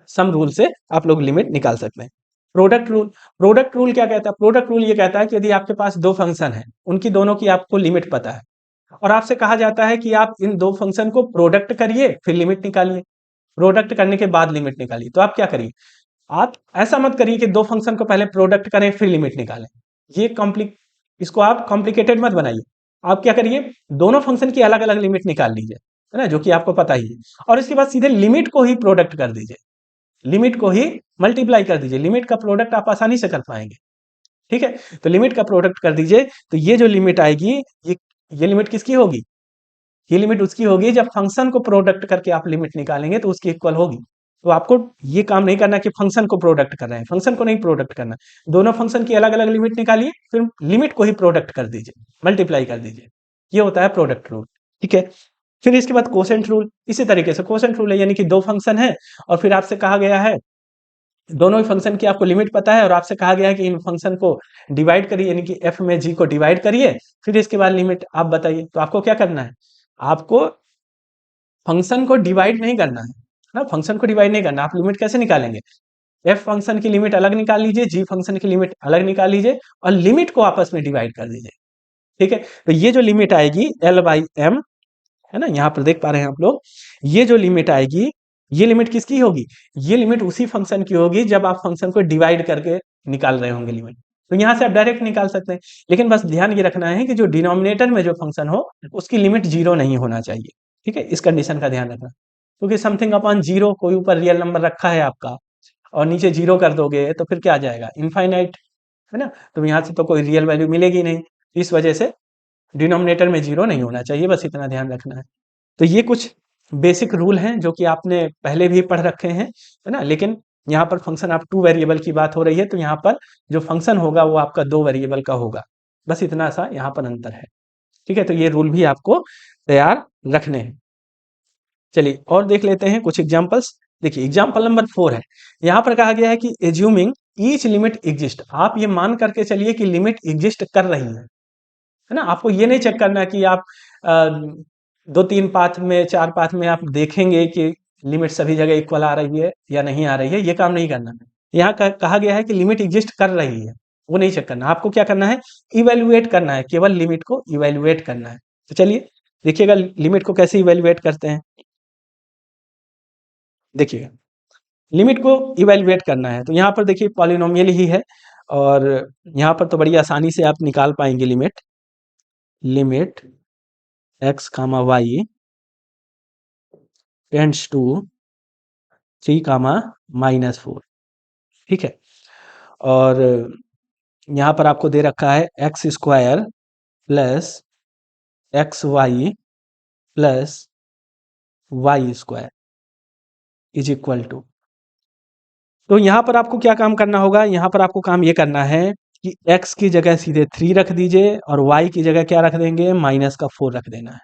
सम रूल से आप लोग लिमिट निकाल सकते हैं। प्रोडक्ट रूल, प्रोडक्ट रूल क्या कहता है, प्रोडक्ट रूल ये कहता है कि यदि आपके पास दो फंक्शन है, उनकी दोनों की आपको लिमिट पता है और आपसे कहा जाता है कि आप इन दो फंक्शन को प्रोडक्ट करिए फिर लिमिट निकालिए, प्रोडक्ट करने के बाद लिमिट निकालिए। तो आप क्या करिए, आप ऐसा मत करिए कि दो फंक्शन को पहले प्रोडक्ट करें फिर लिमिट निकालें, ये कॉम्प्लिक इसको आप कॉम्प्लिकेटेड मत बनाइए। आप क्या करिए, दोनों फंक्शन की अलग अलग लिमिट निकाल लीजिए, है ना, जो कि आपको पता ही है, और इसके बाद सीधे लिमिट को ही प्रोडक्ट कर दीजिए, लिमिट को ही मल्टीप्लाई कर दीजिए, लिमिट का प्रोडक्ट आप आसानी से कर पाएंगे, ठीक है। तो लिमिट का प्रोडक्ट कर दीजिए, तो ये जो लिमिट आएगी, ये ये लिमिट किसकी होगी, ये लिमिट उसकी होगी जब फंक्शन को प्रोडक्ट करके आप लिमिट निकालेंगे तो उसकी इक्वल होगी। तो आपको ये काम नहीं करना कि फंक्शन को प्रोडक्ट कर रहे हैं, फंक्शन को नहीं प्रोडक्ट करना, दोनों फंक्शन की अलग अलग लिमिट निकालिए फिर लिमिट को ही प्रोडक्ट कर दीजिए, मल्टीप्लाई कर दीजिए, ये होता है प्रोडक्ट रूल, ठीक है। फिर इसके बाद कोसेंट रूल, इसी तरीके से कोसेंट रूल है, यानी कि दो फंक्शन है और फिर आपसे कहा गया है दोनों ही फंक्शन की आपको लिमिट पता है और आपसे कहा गया है कि इन फंक्शन को डिवाइड करिए, यानी कि एफ में जी को डिवाइड करिए, फिर इसके बाद लिमिट आप बताइए। तो आपको क्या करना है, आपको फंक्शन को डिवाइड नहीं करना है ना, फंक्शन को डिवाइड नहीं करना। आप लिमिट कैसे निकालेंगे, एफ फंक्शन की लिमिट अलग निकाल लीजिए, जी फंक्शन की लिमिट अलग निकाल लीजिए और लिमिट को आपस में डिवाइड कर दीजिए। ठीक है, तो ये जो लिमिट आएगी एल बाई एम, है ना, यहाँ पर देख पा रहे हैं आप लोग, ये जो लिमिट आएगी, ये लिमिट किसकी होगी, ये लिमिट उसी फंक्शन की होगी जब आप फंक्शन को डिवाइड करके निकाल रहे होंगे लिमिट। तो यहाँ से आप डायरेक्ट निकाल सकते हैं, लेकिन बस ध्यान ये रखना है कि जो डिनोमिनेटर में जो फंक्शन हो उसकी लिमिट जीरो नहीं होना चाहिए। ठीक है, इस कंडीशन का ध्यान रखना, क्योंकि समथिंग अपॉन जीरो, कोई ऊपर रियल नंबर रखा है आपका और नीचे जीरो कर दोगे तो फिर क्या आ जाएगा, इनफाइनाइट, है ना। तो यहाँ से तो कोई रियल वैल्यू मिलेगी नहीं, इस वजह से डिनोमिनेटर में जीरो नहीं होना चाहिए, बस इतना ध्यान रखना है। तो ये कुछ बेसिक रूल हैं जो कि आपने पहले भी पढ़ रखे हैं, है ना। लेकिन यहाँ पर फंक्शन आप टू वेरिएबल की बात हो रही है, तो यहाँ पर जो फंक्शन होगा वो आपका दो वेरिएबल का होगा, बस इतना सा यहाँ पर अंतर है। ठीक है, तो ये रूल भी आपको तैयार रखने हैं। चलिए और देख लेते हैं कुछ एग्जाम्पल्स। देखिए एग्जाम्पल नंबर 4 है, यहाँ पर कहा गया है कि एज्यूमिंग ईच लिमिट एग्जिस्ट, आप ये मान करके चलिए कि लिमिट एग्जिस्ट कर रही है ना। आपको ये नहीं चेक करना कि आप अ, दो तीन पाथ में, चार पाथ में आप देखेंगे कि लिमिट सभी जगह इक्वल आ रही है या नहीं आ रही है, ये काम नहीं करना। यहाँ कहा गया है कि लिमिट एग्जिस्ट कर रही है, वो नहीं चेक करना। आपको क्या करना है, इवेल्युएट करना है, केवल लिमिट को इवेल्युएट करना है। तो चलिए देखिएगा लिमिट को कैसे इवेल्युएट करते हैं। देखिएगा लिमिट को इवेल्युएट करना है, तो यहाँ पर देखिए पॉलिनोमियल ही है और यहाँ पर तो बड़ी आसानी से आप निकाल पाएंगे limit, limit x comma Y tends to 3 comma -4। ठीक है, और यहाँ पर आपको दे रखा है x square plus x y plus Y square is equal to. तो यहाँ पर आपको क्या काम करना होगा, यहाँ पर आपको काम ये करना है कि x की जगह सीधे 3 रख दीजिए और y की जगह क्या रख देंगे, -4 रख देना है।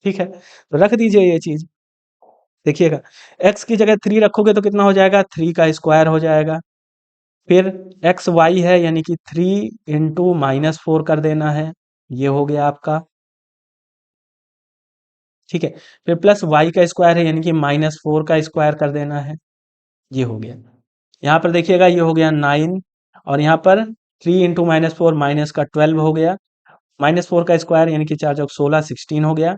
ठीक है, तो रख दीजिए ये चीज। देखिएगा x की जगह 3 रखोगे तो कितना हो जाएगा, 3 का स्क्वायर हो जाएगा। फिर एक्स वाई है यानी कि 3 इंटू -4 कर देना है, ये हो गया आपका। ठीक है, फिर प्लस वाई का स्क्वायर है यानी कि -4 का स्क्वायर कर देना है, ये हो गया। यहाँ पर देखिएगा ये हो गया 9 और यहाँ पर 3 इंटू -4 माइनस का 12 हो गया, -4 का स्क्वायर यानी कि 4 चौक 16, 16 हो गया।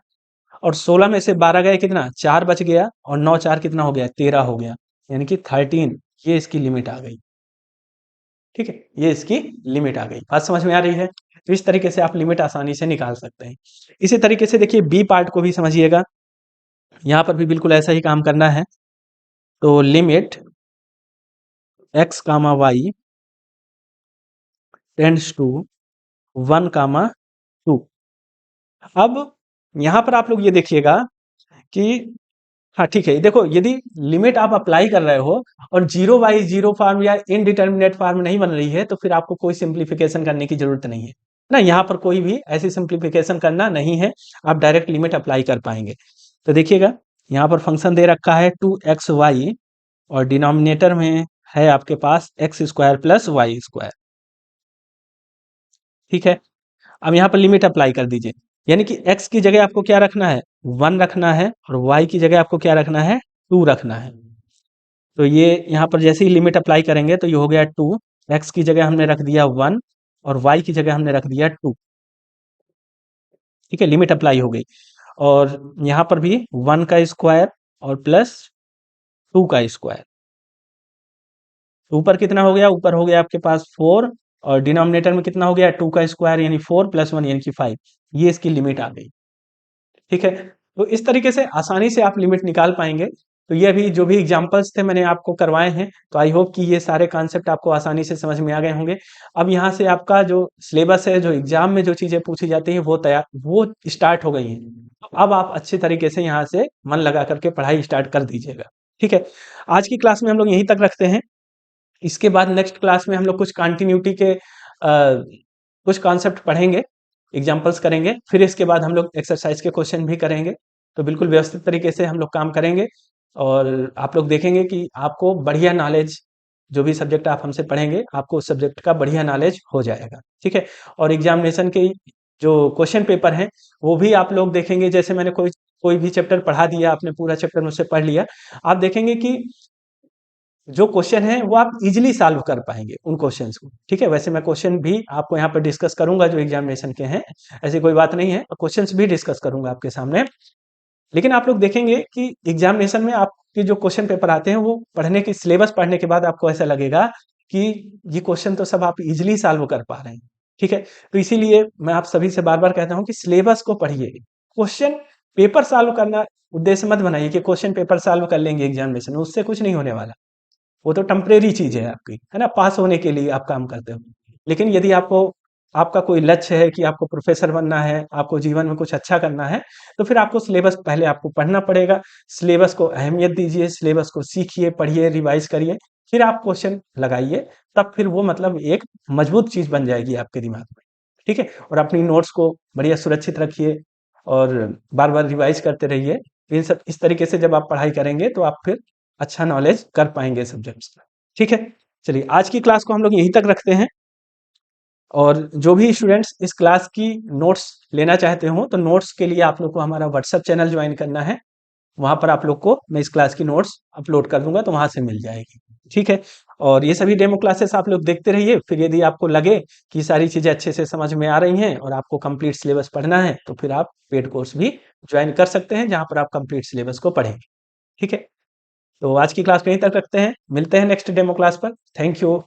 और 16 में से 12 गए कितना, 4 बच गया और 9 4 कितना हो गया, 13 हो गया, यानी कि 13। ये इसकी लिमिट आ गई। ठीक है, ये इसकी लिमिट आ गई। बात समझ में आ रही है। तो इस तरीके से आप लिमिट आसानी से निकाल सकते हैं। इसी तरीके से देखिए बी पार्ट को भी समझिएगा, यहाँ पर भी बिल्कुल ऐसा ही काम करना है। तो limit x comma Y tends to 1 comma 2। अब यहाँ पर आप लोग ये देखिएगा कि हाँ ठीक है, देखो यदि लिमिट आप अप्लाई कर रहे हो और जीरो बाई जीरो फॉर्म या इनडिटर्मिनेट फॉर्म नहीं बन रही है तो फिर आपको कोई सिंप्लीफिकेशन करने की जरूरत नहीं है ना। यहाँ पर कोई भी ऐसी सिंप्लीफिकेशन करना नहीं है, आप डायरेक्ट लिमिट अप्लाई कर पाएंगे। तो देखिएगा यहाँ पर फंक्शन दे रखा है 2xy और डिनोमिनेटर में है आपके पास X square plus Y square. ठीक है, अब यहाँ पर लिमिट अप्लाई कर दीजिए, यानी कि x की जगह आपको क्या रखना है, 1 रखना है और y की जगह आपको क्या रखना है, 2 रखना है। तो ये यहाँ पर जैसे ही लिमिट अप्लाई करेंगे तो ये हो गया 2, x की जगह हमने रख दिया 1 और y की जगह हमने रख दिया 2। ठीक है, लिमिट अप्लाई हो गई और यहाँ पर भी 1 का स्क्वायर और प्लस 2 का स्क्वायर। ऊपर कितना हो गया, ऊपर हो गया आपके पास 4 और डिनोमिनेटर में कितना हो गया, 2 का स्क्वायर यानी 4 प्लस 1 यानी कि 5। ये इसकी लिमिट आ गई। ठीक है, तो इस तरीके से आसानी से आप लिमिट निकाल पाएंगे। तो ये अभी जो भी एग्जांपल्स थे मैंने आपको करवाए हैं, तो आई होप कि ये सारे कॉन्सेप्ट आपको आसानी से समझ में आ गए होंगे। अब यहाँ से आपका जो सिलेबस है, जो एग्जाम में जो चीजें पूछी जाती हैं वो स्टार्ट हो गई हैं। तो अब आप अच्छे तरीके से यहाँ से मन लगा करके पढ़ाई स्टार्ट कर दीजिएगा। ठीक है, आज की क्लास में हम लोग यहीं तक रखते हैं। इसके बाद नेक्स्ट क्लास में हम लोग कुछ कंटिन्यूटी के कुछ कॉन्सेप्ट पढ़ेंगे, एग्जाम्पल्स करेंगे, फिर इसके बाद हम लोग एक्सरसाइज के क्वेश्चन भी करेंगे। तो बिल्कुल व्यवस्थित तरीके से हम लोग काम करेंगे और आप लोग देखेंगे कि आपको बढ़िया नॉलेज जो भी सब्जेक्ट आप हमसे पढ़ेंगे आपको उस सब्जेक्ट का बढ़िया नॉलेज हो जाएगा, ठीक है। और एग्जामिनेशन के जो क्वेश्चन पेपर हैं वो भी आप लोग देखेंगे, जैसे मैंने कोई कोई भी चैप्टर पढ़ा दिया, आपने पूरा चैप्टर मुझसे पढ़ लिया, आप देखेंगे कि जो क्वेश्चन है वो आप इजीली सॉल्व कर पाएंगे उन क्वेश्चंस को, ठीक है। वैसे मैं क्वेश्चन भी आपको यहाँ पर डिस्कस करूंगा जो एग्जामिनेशन के हैं, ऐसी कोई बात नहीं है, क्वेश्चंस भी डिस्कस करूंगा आपके सामने। लेकिन आप लोग देखेंगे कि एग्जामिनेशन में आपके जो क्वेश्चन पेपर आते हैं वो पढ़ने की सिलेबस पढ़ने के बाद आपको ऐसा लगेगा कि ये क्वेश्चन तो सब आप इजीली सॉल्व कर पा रहे हैं, ठीक है। तो इसीलिए मैं आप सभी से बार बार कहता हूँ कि सिलेबस को पढ़िए, क्वेश्चन पेपर सॉल्व करना उद्देश्य मत बनाइए कि क्वेश्चन पेपर सॉल्व कर लेंगे एग्जामिनेशन में, उससे कुछ नहीं होने वाला। वो तो टेम्परेरी चीज है आपकी, है ना, पास होने के लिए आप काम करते हो। लेकिन यदि आपको आपका कोई लक्ष्य है कि आपको प्रोफेसर बनना है, आपको जीवन में कुछ अच्छा करना है, तो फिर आपको सिलेबस पहले आपको पढ़ना पड़ेगा। सिलेबस को अहमियत दीजिए, सिलेबस को सीखिए, पढ़िए, रिवाइज करिए, फिर आप क्वेश्चन लगाइए, तब फिर वो मतलब एक मजबूत चीज बन जाएगी आपके दिमाग में, ठीक है। और अपनी नोट्स को बढ़िया सुरक्षित रखिए और बार बार रिवाइज करते रहिए। इन सब इस तरीके से जब आप पढ़ाई करेंगे तो आप फिर अच्छा नॉलेज कर पाएंगे सब्जेक्ट्स का, ठीक है। चलिए आज की क्लास को हम लोग यहीं तक रखते हैं। और जो भी स्टूडेंट्स इस क्लास की नोट्स लेना चाहते हो तो नोट्स के लिए आप लोग को हमारा व्हाट्सएप चैनल ज्वाइन करना है। वहां पर आप लोग को मैं इस क्लास की नोट्स अपलोड कर दूंगा तो वहां से मिल जाएगी, ठीक है। और ये सभी डेमो क्लासेस आप लोग देखते रहिए, फिर यदि आपको लगे कि सारी चीजें अच्छे से समझ में आ रही हैं और आपको कंप्लीट सिलेबस पढ़ना है तो फिर आप पेड कोर्स भी ज्वाइन कर सकते हैं जहां पर आप कंप्लीट सिलेबस को पढ़ेंगे, ठीक है। तो आज की क्लास को यहीं तक रखते हैं, मिलते हैं नेक्स्ट डेमो क्लास पर। Thank you.